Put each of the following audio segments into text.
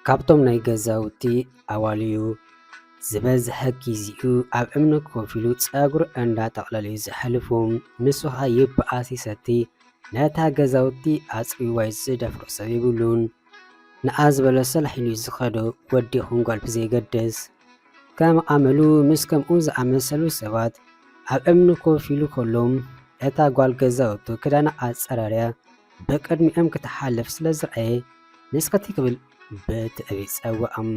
ካብቶም ናይ ገዛውቲ ኣዋልዩ ዝበዝሐ ግዚኡ ኣብ እምኒ ኮፍ ኢሉ ፀጉሪ እንዳጠቕለለ ዘሕልፉ ንሱ ኸ ይበኣስ ይሰቲ ነታ ገዛውቲ ኣፅቢዋይ ዝደፍሮ ሰብ ይብሉን። ንኣ ዝበለ ሰላሕ ኢሉ ዝኸዶ ወዲ ይኹን ጓል ብዘይገድስ ከም ኣመሉ ምስ ከምኡ ዝኣመሰሉ ሰባት ኣብ እምኒ ኮፍ ኢሉ ከሎም እታ ጓል ገዛውቱ ክዳና ኣፀራርያ በቅድሚኦም ክትሓልፍ ስለ ዝረአየ ንስከቲ ክብል ብትዕቢት ፀውዖም።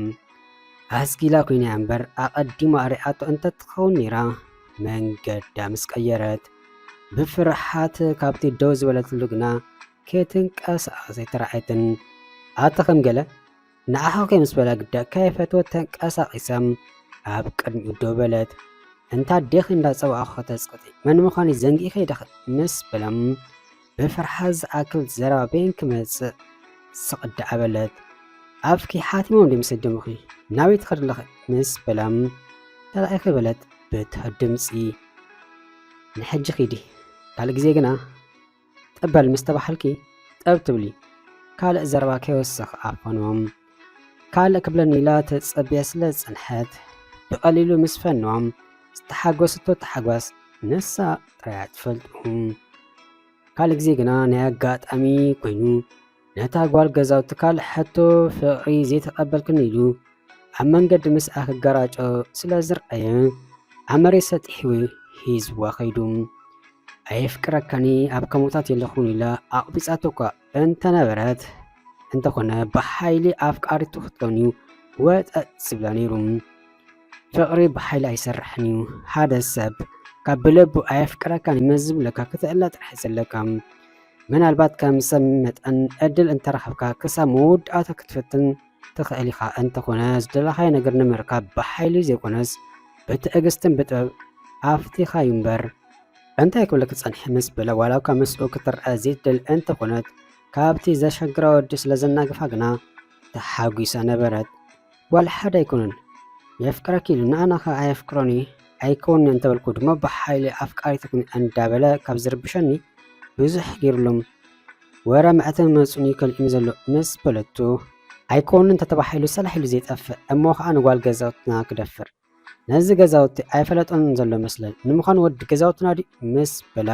ኣስጊላ ኮይና እምበር ኣቐዲማ ሪኣቶ እንተትኸውን ነይራ መንገዳ ምስ ቀየረት ብፍርሓት ካብቲ ደው ዝበለትሉ ግና ከይትንቀሳቐሰት ተራእየትን። ኣተ ከም ገለ ንዓኻ ከይምስ በላ ግዳእ ከይፈትወ ተንቀሳቒሳ ኣብ ቅድሚኡ ደው በለት። እንታ ዴኺ እንዳፀዋዕኹ ተፅቅጢ መን ምዃኑ ዘንጊኢ ከይደኽል ምስ በለም ብፍርሓት ዝኣክል ዘረባ በይን ክመፅእ ስቕዳዕ በለት። ኣብኪ ሓቲሞም ድምስድምኺ ናበይ ትኸድ ኣለኸ ምስ በላም ተላኢኺ በለት ብትሑት ድምፂ። ንሕጂ ኺዲ ካልእ ግዜ ግና ጠበል ምስ ተባሃልኪ ጠብ ትብሊ ካልእ ዘረባ ከይወስኽ ኣፈኖም ካልእ ክብለኒ ኢላ ተፀቢያ ስለ ዝፀንሐት ብቐሊሉ ምስ ፈንዎም ዝተሓጎስቶ ተሓጓስ ንሳ ጥራያ ትፈልጡ። ካልእ ግዜ ግና ናይ ኣጋጣሚ ኮይኑ ነታ ጓል ገዛውቲ ካልእ ሕቶ ፍቕሪ ዘይተቐበልክን ኢሉ ኣብ መንገዲ ምስኣ ክገራጮ ስለ ዝረአየ ኣብ መሬት ሰጢሑ ሒዝዋ ኸይዱ ኣይፍቅረካኒ ኣብ ከምኡታት የለኹን ኢላ ኣቕቢፃቶ እኳ እንተነበረት እንተኾነ ብሓይሊ ኣፍቃሪቱ ክትኮን እዩ ወጠጥ ዝብላ ነይሩ። ፍቕሪ ብሓይሊ ኣይሰርሕን እዩ። ሓደ ሰብ ካብ ብለቡ ኣየፍቅረካኒ መዝብለካ ክትእላ ጥራሕ ዘለካ ምናልባት ከም ሰብ መጠን ዕድል እንተረኸብካ ክሳብ መወዳእታ ክትፍትን ትኽእል ኢኻ እንተኾነ ዝደለኻዮ ነገር ንምርካብ ብሓይሊ ዘይኮነስ ብትዕግስትን ብጥበብ ኣፍቲኻዩ እምበር እንታይ ክብለ ክፀንሕ ምስ በለ ዋላ እኳ ምስኡ ክትርአ ዘይትደሊ እንተኾነት ካብቲ ዘሸግራ ወዲ ስለ ዘናግፋ ግና ተሓጒሳ ነበረት። ዋላ ሓደ ኣይኮነን የፍቅረኪ ኢሉ ንኣናኸ ኣየፍቅሮኒ ኣይከውኒ እንተበልኩ ድማ ብሓይሊ ኣፍቃሪትኩን እንዳበለ ካብ ዝርብሸኒ ብዙሕ ገይሩሎም ወረ መዕተን መፁኒ ከልኢኒ ዘሎ ምስ በለቱ ኣይከውኒ እንተተባሂሉ ሰላሕ ኢሉ ዘይጠፍእ እሞ ከዓ ንጓል ገዛውትና ክደፍር ነዚ ገዛውቲ ኣይፈለጦን ዘሎ መስለን ንምዃኑ ወዲ ገዛውትና ዲ ምስ በላ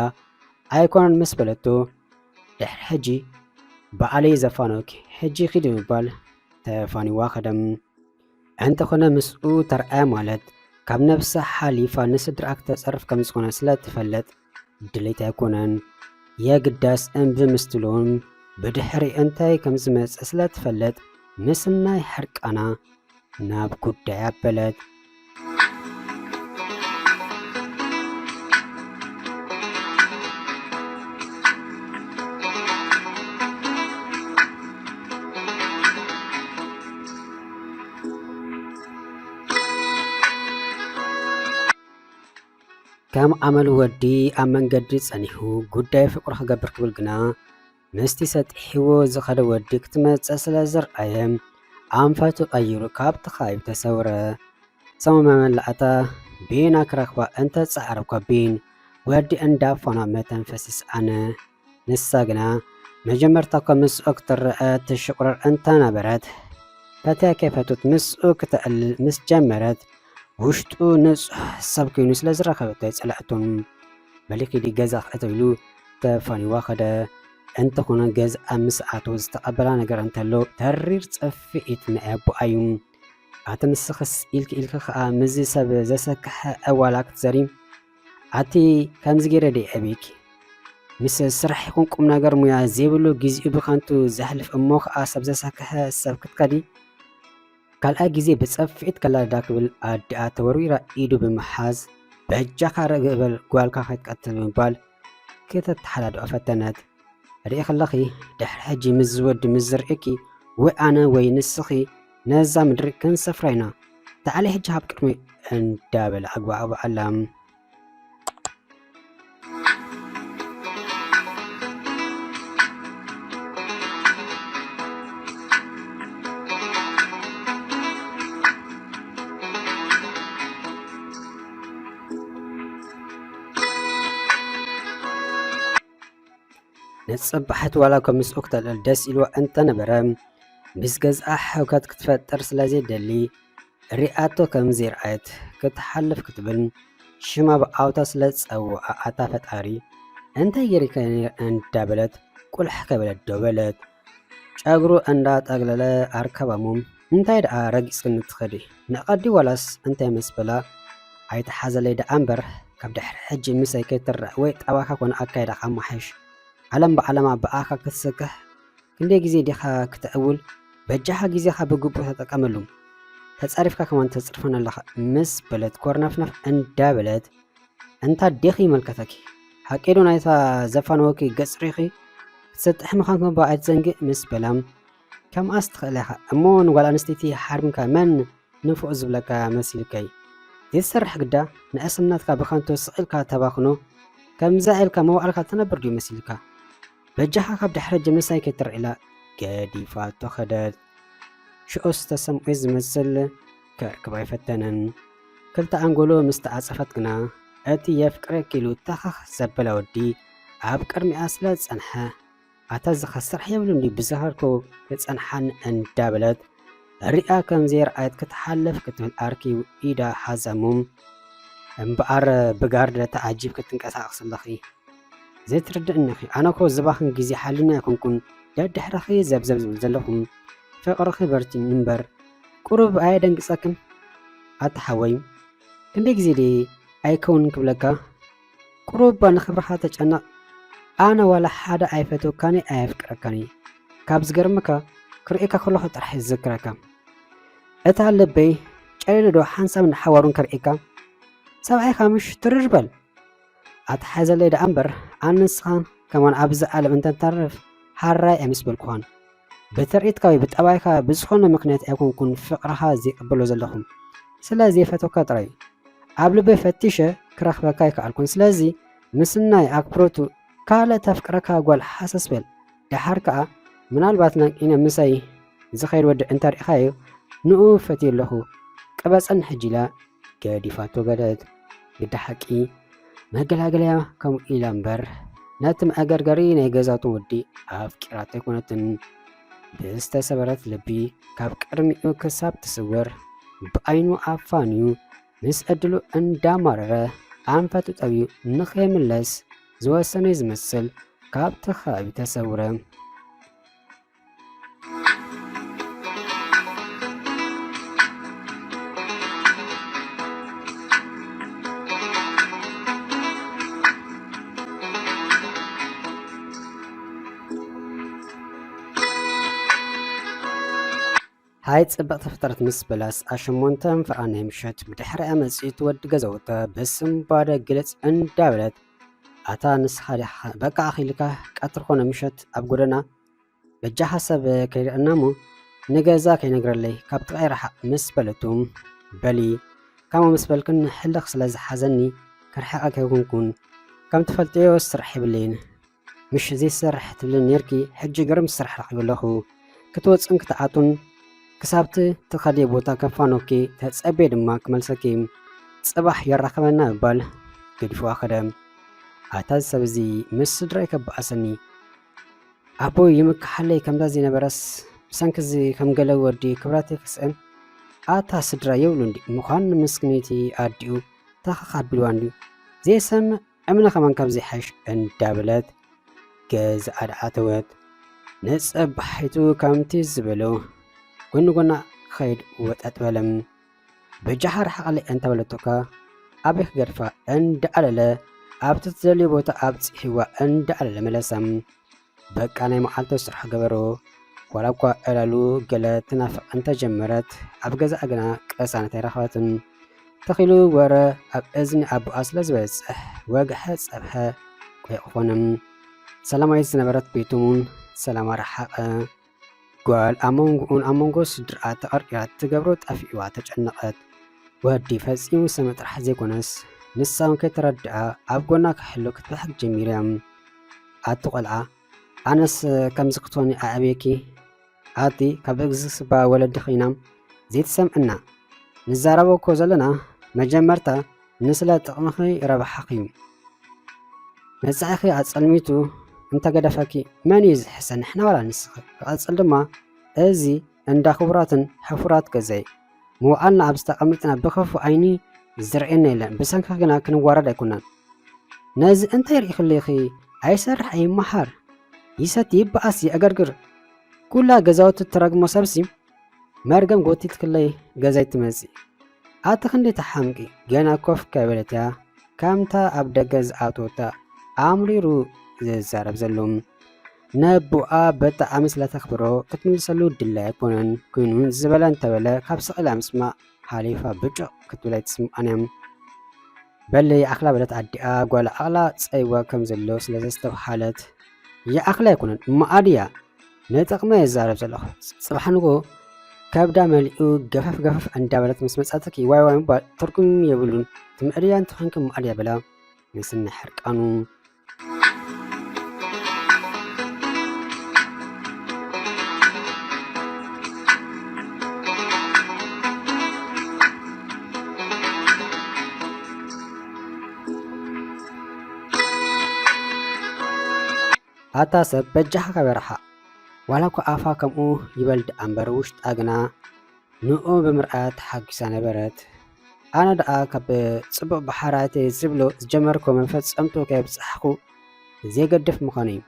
ኣይኮነን ምስ በለቱ ድሕሪ ሕጂ በዓለይ ዘፋነውኪ ሕጂ ኺድ ምባል ተፋኒዋ ኸደም እንተኾነ ምስኡ ተርአያ ማለት ካብ ነብሳ ሓሊፋ ንስድራ ክተፀርፍ ከም ዝኾነ ስለ ትፈለጥ ድሌት ኣይኮነን የግዳስ እምቢ ምስትሎም ብድሕሪ እንታይ ከም ዝመፅእ ስለ ትፈለጥ ምስናይ ሕርቃና ናብ ጉዳይ ኣበለት። ከም ዓመሉ ወዲ ኣብ መንገዲ ጸኒሑ ጉዳይ ፍቅሪ ክገብር ክብል ግና ምስቲ ሰጢሕዎ ዝኸደ ወዲ ክትመፅእ ስለ ዝረአየ ኣንፈቱ ቀይሩ ካብቲ ኻይብ ተሰውረ። ሰሙመ መላእታ ቤና ክረኽባ እንተፀዓረብኳ ቤን ወዲ እንዳፋና መተንፈስ ይስኣነ። ንሳ ግና መጀመርታ እኳ ምስኡ ክትረአ ትሽቁረር እንተነበረት ፈትያ ከይፈቱት ምስኡ ክትዕልል ምስ ጀመረት ውሽጡ ንጹሕ ሰብ ኮይኑ ስለ ዝረኸበቶ ይፀላእቶም መሊኺዲ ገዛ ክእተው ኢሉ ተፋኒዋ ኸደ። እንተኾነ ገዛ ኣብ ምስኣቶ ዝተቐበላ ነገር እንተሎ ተሪር ፀፊኢት ንኣቦኣ እዩ። ኣቲ ንስኽስ ኢልኪ ከዓ ምዚ ሰብ ዘሰክሐ ኣዋላ ክትዘሪ ኣቲ ከምዚ ገይረ ደይ ዕብይኪ ምስ ስራሕ ይኹን ቁም ነገር ሙያ ዘይብሉ ግዚኡ ብኸንቱ ዘሕልፍ እሞ ከዓ ሰብ ዘሰክሐ ሰብ ክትከዲ ካልኣይ ግዜ ብፀፊኢት ከላዳ ክብል ኣዲኣ ተወርዊራ ኢዱ ብምሓዝ በጃኻ ርግበል ጓልካ ከይትቀትል ብምባል ከተተሓላድኦ ፈተነት። ርኢ ኸለኺ ድሕሪ ሕጂ ምስ ዝወዲ ምስ ዝርእኪ ወይ ኣነ ወይ ንስኺ ነዛ ምድሪ ክንሰፍራ ኢና ተዓለይ ሕጂ ሃብ ቅድሚ እንዳበለ ኣግባዕባ ኣላ። ነጽባሕት ዋላ ከምስኡ ክትልል ደስ ኢልዋ እንተነበረ ምስ ገዝኣ ሕውከት ክትፈጥር ስለዘይደሊ ሪኣቶ ከም ዘይረኣየት ክትሓልፍ ክትብል ሽማ ብኣውታ ስለ ዝፀውዓ ኣታ ፈጣሪ እንታይ ጌሪከ እንዳበለት ቁልሕ ከበለት ደበለት ጨጉሩ እንዳጠግለለ ኣርከባሞም እንታይ ደኣ ረጊፅክን ትኸዲ ንቐዲ ዋላስ እንታይ መስበላ ኣይተሓዘለይ ደኣ እምበር ካብ ድሕሪ ሕጂ ምሰይ ከይትረአ ወይ ጠባካ ኮነ ኣካይዳኻ ማሓሽ ዓለም ብዓለማ ብኣኻ ክትስክሕ ክንደይ ግዜ ዲኻ ክትዕውል በጃኻ ግዜኻ ብግቡእ ተጠቀመሉ ተጻሪፍካ ከማን ተጽርፈን ኣለኻ ምስ በለት ኮርናፍናፍ እንዳበለት እንታ ዴኺ መልከተኪ ሓቂዱ ናይታ ዘፋነወኪ ገጽሪኺ ክትሰጥሕ ምዃንከ ብኣይት ዘንግእ ምስ በላም ከምኣስ ትኽእል ኢኻ እሞ ንጓል ኣንስተይቲ ሓርምካ መን ንፉቕ ዝብለካ መሲልከይ ዘይትሰርሕ ግዳ ንእስነትካ ብከንቱ ስቒልካ ተባኽኖ ከምዛ ኢልካ መዋዕልካ ተነብር ድዩ መሲልካ በጃኻ ካብ ድሕሪ ጅምሳይ ከይትርኢ ኢላ ገዲፋቶ ኸደት ሽዑስ ተሰምዒ ዝመስል ክርክብ ኣይፈተነን ክልተ ኣንጎሎ ምስ ተዓፀፈት ግና እቲ የፍቅረኪ ኢሉ ተኸኽ ዘበለ ወዲ ኣብ ቅድሚኣ ስለ ዝጸንሐ ኣታ ዝኸስርሕ የብሉን ዲ ብዝኸርኮ ክጸንሓን እንዳበለት ሪኣ ከም ዘይረኣየት ክትሓልፍ ክትብል ኣርኪቡ ኢዳ ሓዘሙም እምበኣር ብጋርደ ተዓጂብ ክትንቀሳቐስ ኣለኺ ዘይትርድእኒኺ ኣነኮ ዝባኽን ግዜ ሓሊና ይኮንኩን ደድሕረኺ ዘብዘብ ዝብል ዘለኹም ፍቕርኺ በርቲን እምበር ቁሩብ ኣየደንግጸክን ኣተሓወይ ክንደይ ግዜ ዲ ኣይከውን ክብለካ ቁሩብ ንኽብርኻ ተጨነቕ ኣነ ዋላ ሓደ ኣይፈትወካኒ ኣየፍቅረካኒ ካብ ዝገርምካ ክርኢካ ከለኹ ጥራሕ ዝዝክረካ እታ ልበይ ጨሊሉ ዶ ሓንሳብ ንሓዋሩን ከርኢካ ሰብኣይካ ምሽ ትርርበል ኣተሓዘለይ ደኣ እምበር ኣንስኻን ከማን ኣብዚ ዓለም እንተንተርፍ ሓራይ ኣይምስበልኩኻን ብትርኢትካ ወይ ብጠባይካ ብዝኾነ ምክንያት ኣይኮንኩን ፍቕርኻ ዘይቅበሎ ዘለኹም ስለዚ የፈተወካ ጥራይ ኣብ ልበይ ፈቲሸ ክረኽበካ ይከኣልኩን ስለዚ ምስናይ ኣክብሮቱ ካልእ ተፍቅረካ ጓል ሓሰስ በል ድሓር ከዓ ምናልባት ናቂነ ምሳይ ዝኸይድ ወዲ እንተሪእኻዮ ንኡ ፈትየ ኣለኹ ቅበፀን ሕጂ ኢላ ገዲፋቶ ገለት ግዳ ሓቂ መገላገለያ ከምኡ ኢላ እምበር ነቲ መኣገርገሪ ናይ ገዛቱ ወዲ ኣፍቂራቶ ኣይኮነትን ብዝተሰበረት ልቢ ካብ ቅድሚኡ ክሳብ ትስወር ብዓይኑ ኣፋንዩ ምስ ዕድሉ እንዳማረረ ኣንፈቱ ጠብዩ ንኸይምለስ ዝወሰነ ዝመስል ካብቲ ከባቢ ተሰውረ ሃይ ጽብቕቲ ፍጥረት ምስ በላስ ኣሸሞንተን ፍርኣናይ ምሸት ብድሕሪኣ መጺት ወዲ ገዛውታ በስምባደ ግለጽ እንዳበለት ኣታ ንስኻ በቃ ኣኺልካ ቀትር ኮነ ምሸት ኣብ ጎደና በጃኻ ሰብ ከይርአና እሞ ንገዛ ከይነግረለይ ካብቲ ቐይ ረሓቕ ምስ በለቱም በሊ ካሞ ምስ በልክን ሕልኽ ስለ ዝሓዘኒ ክርሕቐ ከይኮንኩን ከም ትፈልጥዮ ስራሕ ይብለይን ምሽ ዘይሰርሕ ትብልን ነርኪ ሕጂ ግርም ስራሕ ረኺቡ ኣለኹ ክትወፅን ክትኣቱን ክሳብቲ ትኸድየ ቦታ ከፋኖኪ ተጸበየ ድማ ክመልሰኪ ጽባሕ የራኸበና ይባል ገዲፍዋ ኸደም ኣታ ሰብ እዚ ምስ ስድራይ ከበኣሰኒ ኣቦይ ይምክሓለይ ከምዛ ዘይነበረስ ብሰንኪ እዚ ከም ገለ ወዲ ክብራተይ ክስእን ኣታ ስድራ የብሉ እንዲ ምዃን ምስክነይቲ ኣዲኡ ተኸኻ ኣቢልዋ እንድዩ ዘይሰምዕ እምነ ኸመን ካብ ዘይሓሽ እንዳበለት ገዛ ኣድዓተወት ነጸባሒቱ ከምቲ ዝበሎ ጎኒ ጎና ኸይድ ወጠጥ በለም በጃኻ ረሓቐለይ እንተበለቶካ ኣበይ ክገድፋ እንዳኣለለ ኣብቲ ትደልዮ ቦታ ኣብ ጽሒዋ እንዳኣለለ መለሰም በቃ ናይ መዓልቶ ስራሕ ገበሮ ዋላ እኳ ዕላሉ ገለ ትናፍቕ እንተጀመረት ኣብ ገዛኣ ግና ቀሳነት ኣይረኸበትን ተኺሉ ወረ ኣብ እዝኒ ኣቦኣ ስለ ዝበፅሕ ወግሐ ፀብሐ ቆይ ክኾነም ሰላማዊት ዝነበረት ቤቱሙን ሰላማ ረሓቐ ጓል ኣመንጎኡን ኣመንጎ ስድርኣ ተቐርቂራ ትገብሮ ጠፊእዋ ተጨነቐት ወዲ ፈጺሙ ሰመ ጥራሕ ዘይኮነስ ንሳውን ከይተረድኣ ኣብ ጎና ክሕሎ ክትበሕግ ጀሚርያ ኣቲ ቆልዓ ኣነስ ከምዚ ክትኮኒ ኣዕብየኪ ኣቲ ካብ እግዝስባ ወለዲ ኺና ዘይትሰምዕና ንዛረበኮ ዘለና መጀመርታ ንስለ ጥቕምኺ ረባሓኺ እዩ መጻኢኺ ኣጸልሚቱ እንተገደፈኪ መን እዩ ዝሕሰ ንሕና ዋላ ንስኺ ክቐጽል ድማ እዚ እንዳ ክቡራትን ሕፉራት ገዛይ ምውዓልና ኣብ ዝተቐምጥና ብኸፉ ዓይኒ ዝርአየና የለን ብሰንኪ ግና ክንዋረድ ኣይኮናን ነዚ እንታይ ርኢ ክለኺ ኣይሰርሕ ኣይመሓር ይሰቲ ይበኣስ ይኣገርግር ኩላ ገዛውቲ እትረግሞ ሰብሲ መርገም ጎቲት ክለይ ገዛይ ትመጽእ ኣቲ ክንደይ ተሓምቂ ገና ኮፍ ከበለት እያ ከምታ ኣብ ደገ ዝኣተወታ ኣምሪሩ ዝዛረብ ዘሎም ነቡኣ በጣዕሚ ስለተኽብሮ ክትምልሰሉ ድላይ ኣይኮነን ኮይኑ ዝበለ እንተበለ ካብ ስቕላ ምስማዕ ሓሊፋ ብጭቕ ክትብላይ ትስምዖን እያ በለይ ኣኽላ በለት ኣዲኣ ጓል ኣቕላ ፀይዋ ከም ዘሎ ስለ ዘስተባሃለት የኣኽላ ኣይኮነን እማኣድያ ነጥቕመ የዛረብ ዘለኹ ጽባሕ ንጎ ከብዳ መሊኡ ገፈፍ ገፈፍ እንዳበለት ምስ መጻተኪ ዋይ ዋይ ምባል ትርጉም የብሉን ትምዕድያ እንትኾንክ እማኣድያ በላ ምስኒ ሕርቃኑ ኣታ ሰብ በጃኻ ከበረሓ ዋላ እኳ ኣፋ ከምኡ ይበልድ እምበር ውሽጣ ግና ንኡ ብምርኣት ሓጊሳ ነበረት ኣነ ደኣ ካብ ጽቡቕ ባሕራቴ ዝብሎ ዝጀመርኮ መንፈስ ጸምቶ ከየብፅሕኹ ዘየገድፍ ምዃኑ እዩ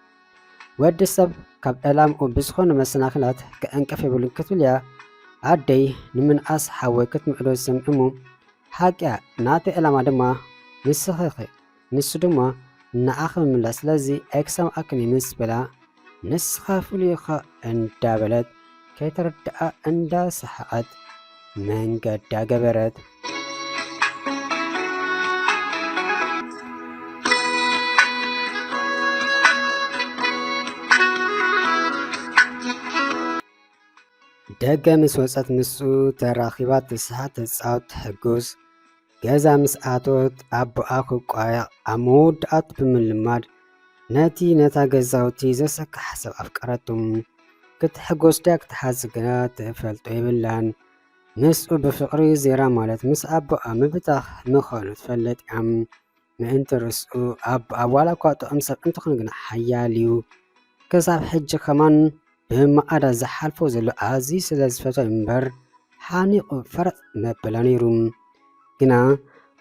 ወዲ ሰብ ካብ ዕላምኡ ብዝኾነ መሰናኽላት ክዕንቀፍ የብሉን ክትብል እያ ኣደይ ንምንኣስ ሓወይ ክትምዕዶ ዝሰምዑ ሓቂያ ናተይ ዕላማ ድማ ንስኺ ንሱ ድማ ንኣኸ ምምላስ ስለዚ ኣይክሰምዓክን ምስ በላ ንስኻ ፍሉይኻ እንዳበለት ከይተረድኣ እንዳሰሓቐት መንገዳ ገበረት ደገ ምስ ወፀት ምስኡ ተራኺባ ትስሓቅ ትፃወት ትሕጉስ ገዛ ምስ ኣቶት ኣቦኣ ክቋያቕ ኣብ መወዳእቱ ብምልማድ ነቲ ነታ ገዛውቲ ዘሰካሕ ሰብ ኣፍቀረቱም ክትሕጎስ ድያ ክትሓዝግ ግና ትፈልጦ የብላን ምስኡ ብፍቕሪ ዜራ ማለት ምስ ኣቦኣ ምብታኽ ምዃኑ ትፈልጥ እያ ምእንቲ ርስኡ ኣቦኣ ዋላ እኳ ጥዑም ሰብ እንትኾን ግና ሓያል እዩ ክሳብ ሕጂ ከማን ብመኣዳ ዝሓልፎ ዘሎ ኣዝዩ ስለ ዝፈትዎ እምበር ሓኒቑ ፈረጥ መበላ ነይሩ ግና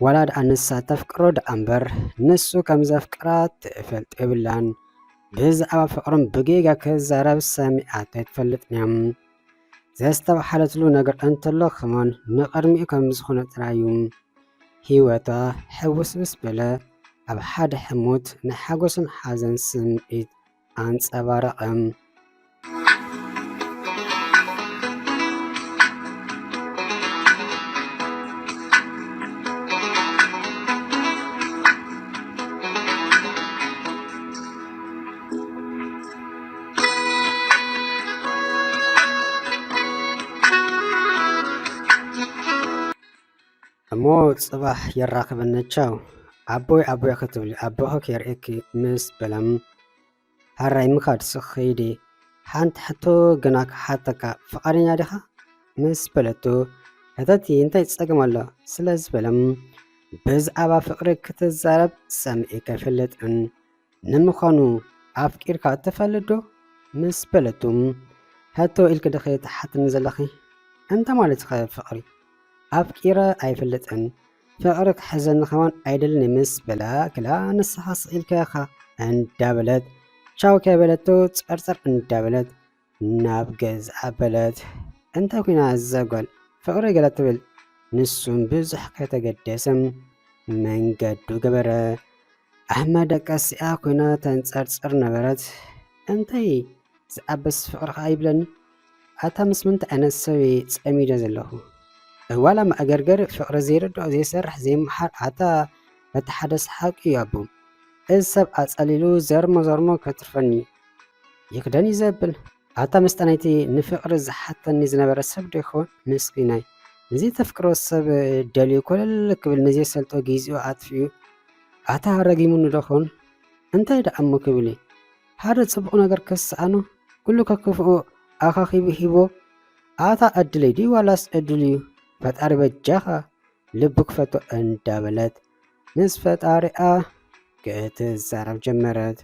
ዋላ ደኣ ንሳ ተፍቅሮ ደኣ እምበር ንሱ ከም ዘፍቅራ ትፈልጥ የብላን ብዛዕባ ፍቕሮም ብጌጋ ክዛረብ ሰሚዓቶ ኣይትፈልጥን እያ ዘስተባሓለትሉ ነገር እንተሎ ከማን ንቐድሚኡ ከም ዝኾነ ጥራዩ ሂወታ ሕውስብስ በለ ኣብ ሓደ ሕሞት ናይ ሓጎስን ሓዘን ስምዒት ኣንጸባረቐ እሞ ጽባሕ የራኽበነቻው ኣቦይ ክትብል ኣቦኸ ከይርኤኪ ምስ በለም ሃራይ ምኻድ ስኸይዲ ሓንቲ ሕቶ ግና ክሓተካ ፍቓደኛ ዲኻ ምስ በለቶ ሕተቲ እንታይ ትጸገም ኣሎ ስለ ዝበለም ብዛዕባ ፍቕሪ ክትዛረብ ሰምዒከ ኣይፈልጥን ንምዃኑ ኣፍቂርካ እትፈልጥ ዶ ምስ በለቱ ሕቶ ኢልክ ድኸ ተሓትኒ ዘለኺ እንታይ ማለት ኸ ፍቕሪ ኣፍቂረ ኣይፈልጥን ፍቕሪ ክሕዘኒ ከማን ኣይደልን ምስ በላ ክላ ንስኻ ስኢልካ ኢኻ እንዳበለት ቻው ከበለቶ ጸርጸር እንዳበለት ናብ ገዝኣ በለት እንታይ ኮይና ዘጓል ፍቕሪ ገለ ትብል ንሱም ብዙሕ ከተገደሰም መንገዱ ገበረ ኣሕመድ ቀሲኣ ኮይና ተንጸርጽር ነበረት እንታይ ዝኣበስ ፍቕርኻ ይብለኒ ኣታ ምስ ምንታይ ዓይነት ሰብ ጸሚደ ዘለኹ ዋላ ማእገርገር ፍቕሪ ዘይርድኦ ዘይሰርሕ ዘይመሓር ኣታ በቲ ሓደ ሰሓቂ እዩ ኣቦ እዚ ሰብ ኣጸሊሉ ዘርሞ ከትርፈኒ ይክደን እዩ ዘብል ኣታ ምስጠናይቲ ንፍቕሪ ዝሓተኒ ዝነበረ ሰብ ዶ ይኾን ምስኪናይ እዚ ተፍቅሮ ሰብ ደልዩ ኮለል ክብል ንዘይሰልጦ ጊዜኡ ኣጥፍዩ ኣታ ረጊሙኒ ዶኾን እንታይ ደኣሞ ክብል ሓደ ጽቡቕ ነገር ከስኣኖ ኩሉ ከክፍኡ ኣኻኺቡ ሂቦ ኣታ ዕድለይ ድዩ ዋላስ ዕድል እዩ ፈጣሪ በጃኻ ልቢ ክፈቶ እንዳበለት ምስ ፈጣሪኣ ክትዛረብ ጀመረት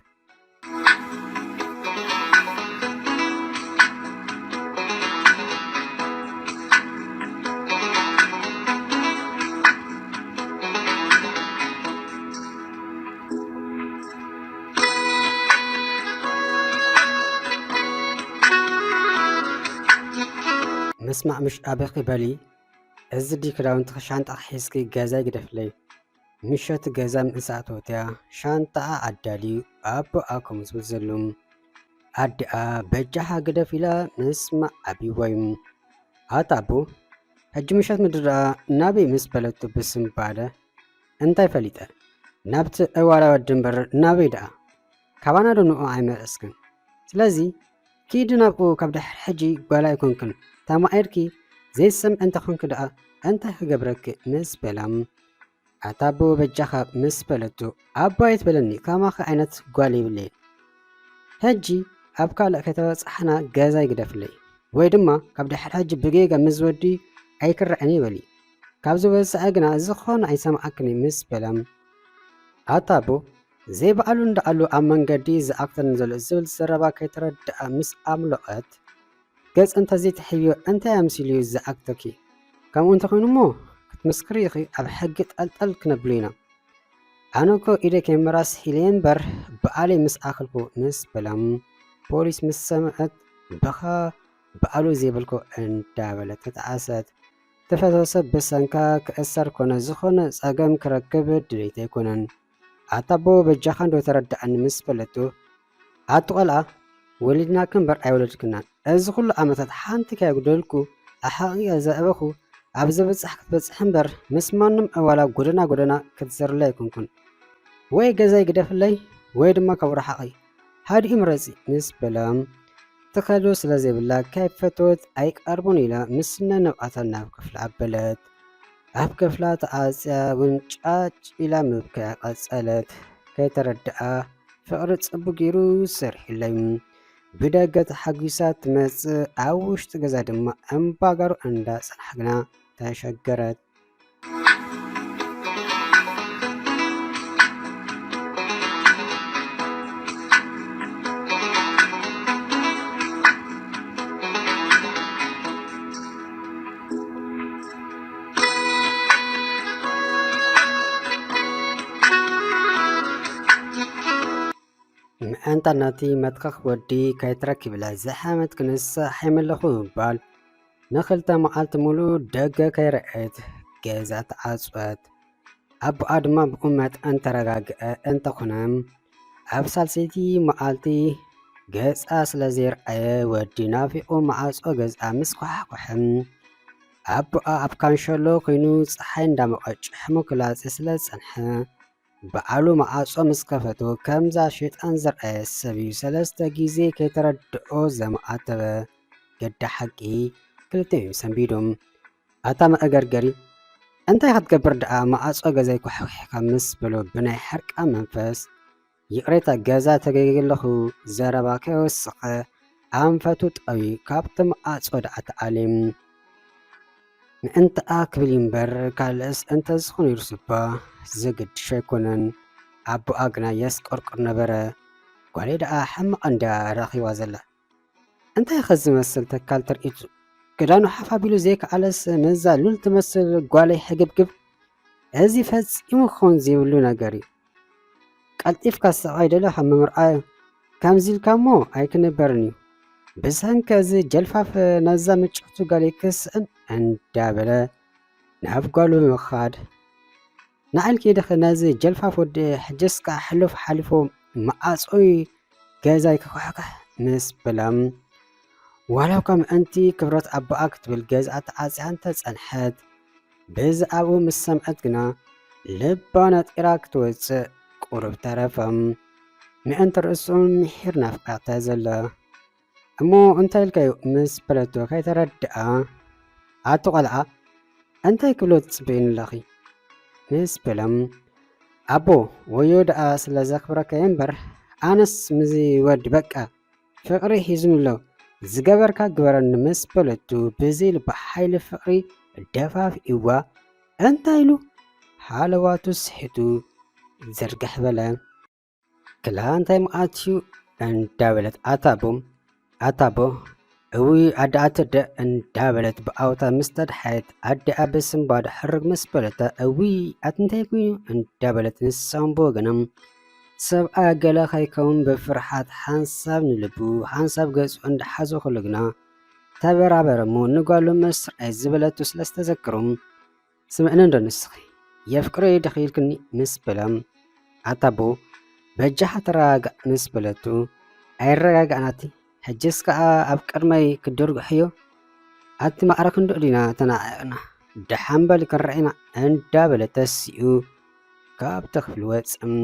مسمع مش أبقي بالي أزدي كراون تخشانت أحسكي جازا قدفلي مشت جازا من ساعتوتيا شانتا عدالي أبو أكم زلزلوم أدعى بجحا قدفلا مسمع أبي ويم أتابو هج مشت مدرا نبي مسبلتو بسم بعده أنت فليته نبت أولا ودنبر نبي دا كوانا دونو عيمر أسكن سلازي كيد نبقو كبدح حجي ولا يكونكن تاما إركي زي السم أنت خونك دا أنت خجبرك مسبلام أتابو بجخا مسبلتو أبايت بلني كما خاينت قالي بالليل هجي أبكى لك تبصحنا جازا يقدفلي ويدما كبدح الحج بقيقة مزودي أيكر عني بلي كابزو بس أجنا زخون أي سمعكني مسبلام أتابو زي بقالو ندقالو أمان قديز أكتر نزل الزول سربا كيترد مس أملقات قز أنت زي تحيو أنت أمسيليو زأكتكي كم أنت خينو مو كتمسكريخي أب حقت ألتلك نبلينا أنا كو إيدي كاميراس هيلين بر بقالي مس أخلكو مس بلام بوليس مس سمعت بخا بقالو زي بلكو أنت بلا تتعاسد تفتوسب بسانكا كأسر كونا زخون ساقم كركب دريتي كونن أتابو بجاخان دو تردأن مسبلتو أتقلع ولدنا كنبر أي ولدكنا أزخل أمتت حانتك يقدلكو أحاقي أزأبخو أبزبت سحكت بسحنبر مسمانم أولا قدنا كتزر ليكم كن وي قزاي قدف اللي وي دما كور حقي هاد إمرزي مسبلام تخلو سلازي بالله كيف فتوت أيك أربون إلى مسنا نبعثنا بكفل عبلت أبكفلا تأسيا ونشاج إلى مبكا قصالت كي تردأ فقرت أبو جيرو سرح الليم بداقة حقيسات مس أوش تقزا دم أمباقر أندا سنحقنا تشجرت أنت ناتي متخخ ودي كي تركب لا زحمة كنسا حمل لخو بال نخلتا معالت مولو دقا كي رأيت جازات عصوات أبو أدما بأمت أنت رقاق أنت خنام أبسال سيتي معالتي جاز أسلا زير أي ودي نافئو معاصو جاز أمسكوح كحم أبو كان شلو كينو صحين دامقاج حمو كلاس إسلا سنحا بقالو معاصو مسكفتو كمزا شيط أنزر أي السبيو سلستا جيزي كي تردقو زمعاتبه قد حقي كلتين سنبيدوم أتام أقرقري أنت هتقبر دقا معاصو جازي كوحوحي كمس بلو بناي حرق أمنفس يقريتا جازا تقيقلخو زرباكي وسقه أنفتو تقوي كابت معاصو دقا تعاليم أنت أكبلين بر كالس أنت زخون يرسبا زقد شاكونن أبو أغنا يسكركر نبرا قولي دقا حمق اندا راخي وازلا أنت يخزم السل تكال ترئيتو كدانو حفا بيلو زيك علس مزا لول تمثل قولي حقبقب هزي فز يمخون زيولو نقاري قلتيف كاسا عيدلا حمم مرآيو كامزيل كامو أيكن برنيو بسهن كازي جلفاف نزا مجحتو قالي كسن اندابلا نعف قالو مخاد نعل كي دخل نازي جلفاف ود حجسكا حلوف حلفو معاصوي جازاي كخوحكا مس بلام ولو كم أنتي كبرت أباك تبل جازعة عاسيان تسأنحد بز أبو مسمعت قنا لبانت إراك توز قرب ترفم مئن ترسون محير نفقع تازل أمو أنت الكيو مس بلدو كي تردأ أتقلع أنت كلوت بين لخي مس بلم أبو ويود أسل زخبرك ينبر أنس مزي ود بكا فقري هيزم له زقبرك قبرن مس بلدو بزيل بحيل فقري الدفاف إيوا أنت إلو حالواتو سحتو زرقح بلا كلان تايم آتيو أن دابلت أتابو أوي أدعت أن دابلت بأوتا مستد حيث أدعى بسم بعد حرق مسبلتا أوي أتنتيكو أن دابلت نسان بوغنم سب أقلا خيكون بفرحات حانساب نلبو حانساب قيس عند حزو خلقنا ተበራበረሙ ንጓሉ መስርዐይ ዝበለቱ ስለስተዘክሮም ስምዕነ እንዶ ንስኺ የፍቅሮ ደኺልክኒ ምስ በለም ኣታቦ በጃኻ ተረጋጋእ ምስ በለቱ ኣይረጋጋእናቲ ሕጅስ ከዓ ኣብ ቅድመይ ክድርግሕዮ ኣቲ ማዕረ ክንድእ ዲና ተናዓቕና ደሓንበል ክንርአና እንዳበለ ተሲኡ ካብቲ ክፍሊ ወፅም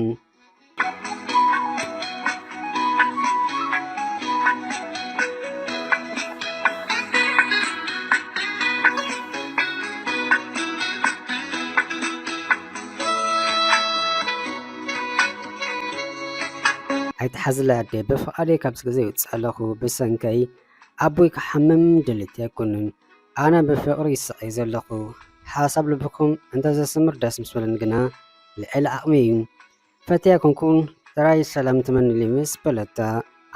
ኣይተሓዝለ ኣዴ ብፍቓደይ ካብዚ ግዜ ይውፅእ ኣለኹ ብሰንከይ ኣቦይ ክሓምም ድልት የኩንን ኣነ ብፍቕሪ ይስቀይ ዘለኹ ሓሳብ ልብኩም እንተዘስምር ደስ ምስ በለኒ ግና ልዕሊ ዓቕሚ እዩ ፈትያ ኮንኩን ጥራይ ሰላም ትመንሊ ምስ በለታ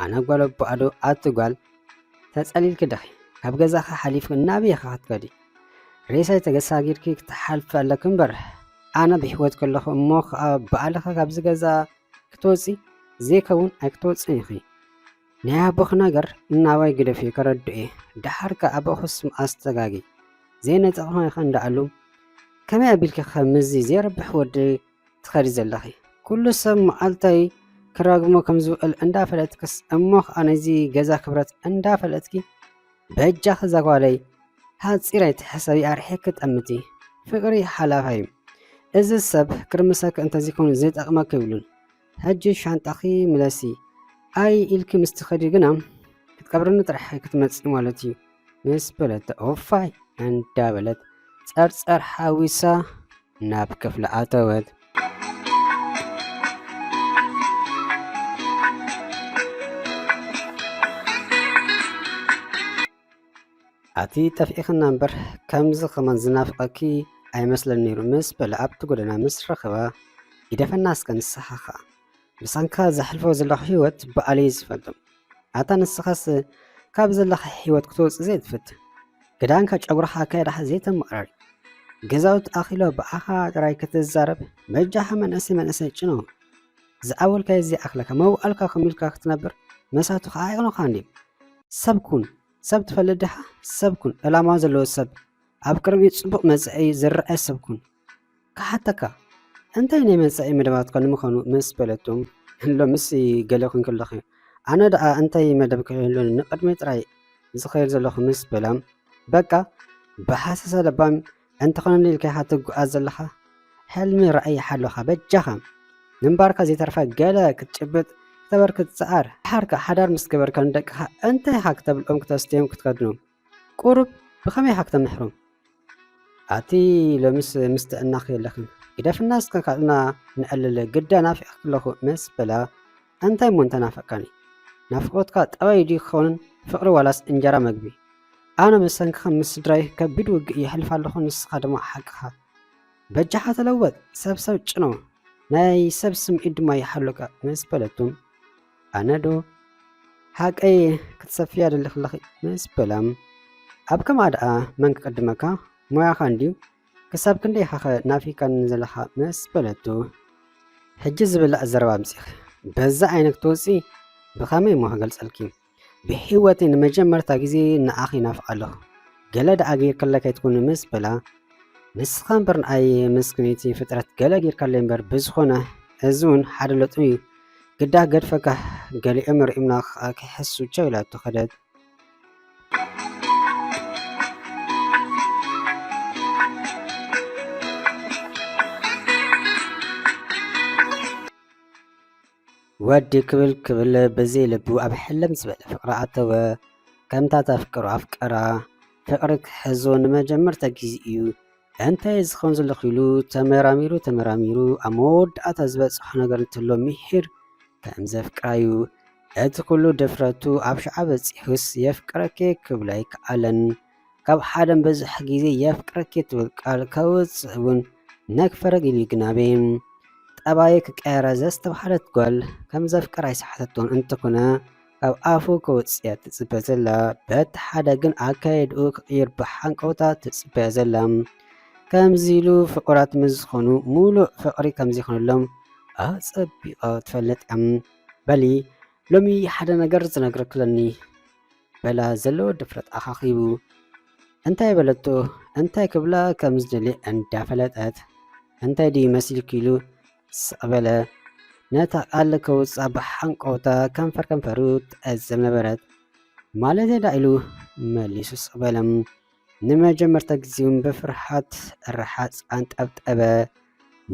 ኣነ ጓል ኣቦኣዶ ኣትጓል ተጸሊልክ ደኺ ካብ ገዛኻ ሓሊፍክ ናበይኻ ክትከዲ ሬሳይ ተገሳጊርኪ ክትሓልፍ ኣለክ እምበር ኣነ ብሂወት ከለኹ እሞ ከዓ በዓልኻ ካብዚ ገዛ ክትወፂ ዘይከውን ኣይክትወፅን ኢኺ ናይ ኣቦኽ ነገር እናባይ ግደፊ ከረድኡ እየ ድሓርካ ኣቦኽስ ኣስተጋጊ ዘይነፀቕኻ ኢኸ እንዳኣሉ ከመይ ኣቢልኪ ከምዚ ዘይረብሕ ወዲ ትኸዲ ዘለኺ ኩሉ ሰብ መዓልታይ ክራግሞ ከም ዝውዕል እንዳፈለጥክስ እሞ ከዓ ነዚ ገዛ ክብረት እንዳፈለጥኪ በጃኺ ዘጓለይ ሓፂራይ ትሕሰቢ ኣርሒክ ጠምቲ ፍቅሪ ሓላፋ እዩ እዚ ሰብ ክርምሰክ እንተዚኮኑ ዘይጠቕመካ ይብሉን ሕጂ ሻንጣኺ ምለሲ ኣይ ኢልኪ ምስትኸዲ ግና ክትቀብርኒ ጥራሕ ክትመፅእ ማለት እዩ ምስ በለተ ኦፋይ እንዳበለት ጸርጸር ሓዊሳ ናብ ክፍሊ ኣተወት ኣቲ ጠፊእኽና እምበር ከምዚ ኸመን ዝናፍቐኪ ኣይመስለን ነይሩ ምስ በለ ኣብቲ ጎደና ምስ ረኸባ ይደፈና እስከ ንስኻ ኸ ብሳንካ ዘሕልፎ ዘለኹ ህይወት በኣለይ ዝፈልጦም ኣታ ንስኻስ ካብ ዘለኻ ህይወት ክትወፅእ ዘይትፍት ክዳንካ ጨጉርኻ ከይዳኻ ዘይተመቕረሪ ገዛውት ኣኺሎ ብኣኻ ጥራይ ክትዛረብ መጃኻ መንእሰይ ጭኖ ዝኣወልካዮ ዘይኣኽለካ መውኣልካ ከሚልካ ክትነብር መሳቱ ከዓ ኣይቕኖኻ እንዲ ሰብኩን ሰብ ትፈልጥ ዲኻ ሰብኩን ዕላማ ዘለዎ ሰብ ኣብ ቅድሚ ፅቡቕ መፅአይ ዝረአ ሰብኩን ካሓተካ እንታይ ናይ መፅአይ መደባትካ ንምዃኑ ምስ በለቶም ሎምስ ገለ ኩን ከለኹ ኣነ ደኣ እንታይ መደብ ክህልዎን ንቅድሚ ጥራይ ዝኸይድ ዘለኹ ምስ በላም በቃ ብሓሰሰ ለባም እንተኾነ ኢልካ ትጓዓዝ ዘለኻ ሕልሚ ረኣይ ሓለኻ በጃኻ ንምባርካ ዘይተርፋ ገለ ክትጭብጥ ክተበር ክትፀዓር ሓርካ ሓዳር ምስ ገበርካ ንደቅኻ እንታይ ኢኻ ክተብልኦም ክተስትዮም ክትከድኖም ቁሩብ ብኸመይ ኢኻ ክተምሕሮም ኣቲ ሎምስ ምስትእናኺ የለኽን ግደፍና እስከ ካልእና ንዕልል ግደ ናፊቕ ክለኹ ምስ በላ እንታይ ሞ እንተናፈቕካኒ ናፍቆትካ ጠባይ ዲ ክኸውንን ፍቕሪ ዋላስ እንጀራ መግቢ ኣነ መሰንክኻ ምስ ስድራይ ከቢድ ውግእ ይሕልፍ ኣለኹ ንስኻ ድማ ሓቅኻ በጃኻ ተለወጥ ሰብ ጭኖ ናይ ሰብ ስምዒት ድማ ይሓሉካ ምስ በለቱም ኣነ ዶ ሓቀይ ክትሰፍያ ደልኽለኺ ምስ በላም ኣብ ከማ ደኣ መን ክቀድመካ ሞያኻ እንድዩ ክሳብ ክንደይ ኢኻ ናፊካን ዘለኻ ምስ በለቱ ሕጂ ዝብላዕ ዘረባ ምፅኢኽ በዛ ዓይነት ክትወፂ ብኸመይ ሞ ክገልፀልኪ ብሂወተይ ንመጀመርታ ግዜ ንኣኺ ናፍቕ ኣለኹ ገለ ደኣ ጌርከለካ ይትኩን ምስ በላ ንስኻ እምበር ንኣይ ምስክነይቲ ፍጥረት ገለ ጌርካለይ እምበር ብዝኾነ እዚ እውን ሓደ ለጡም እዩ ግዳ ገድፈካ ገሊኦም ርኢምና ከዓ ክሕሱ ቸው ኢላቱ ኸደት ወዲ ክብል በዘይ ልቡ ኣብ ሕለም ዝበለ ፍቅሪ ኣተወ ከምታ ተፍቅሩ ኣፍቀራ ፍቅሪ ክሕዞ ንመጀመርታ ግዜ እዩ እንታይ ዝኸውን ዘሎ ኺሉ ተመራሚሩ ኣብ መወዳእታ ዝበፅሖ ነገር እንትሎ ምሒር ከም ዘፍቅራዩ እቲ ኩሉ ድፍረቱ ኣብ ሸዓ በፂሑስ የፍቅረኬ ክብሎ ኣይከኣለን ካብ ሓደን በዝሕ ግዜ የፍቅረኬ ትብል ቃል ከውፅእ እውን ነክፈረግ ኢሉ ይግናበን ጠባይ ክቀየረ ዘስተባሃለት ጓል ከም ዘፍቅር ኣይሰሓተቶን እንተኾነ ካብ ኣፉ ከውፅያ ትፅበ ዘላ በቲ ሓደ ግን ኣካየድኡ ክቕይር ብሓንቀውታ ትፅበያ ዘላ ከምዚ ኢሉ ፍቁራት ምዝኾኑ ሙሉእ ፍቅሪ ከምዘይኮነሎም ኣፀቢቓ ትፈልጥ በሊ ሎሚ ሓደ ነገር ዝነግረክለኒ በላ ዘለዎ ድፍረት ኣኻኺቡ እንታይ በለቶ እንታይ ክብላ ከም ዝደሊ እንዳፈለጠት እንታይ ዲ መሲልክ ኢሉ ስቕበለ ነታ ቃል ከውፃእ ብሓንቀውታ ከንፈር ከንፈሩ ትዕዘብ ነበረት ማለት ዳ ኢሉ መሊሱ ስቕበለም ንመጀመርታ ጊዜውን ብፍርሃት ርሓፅ አንጠብጠበ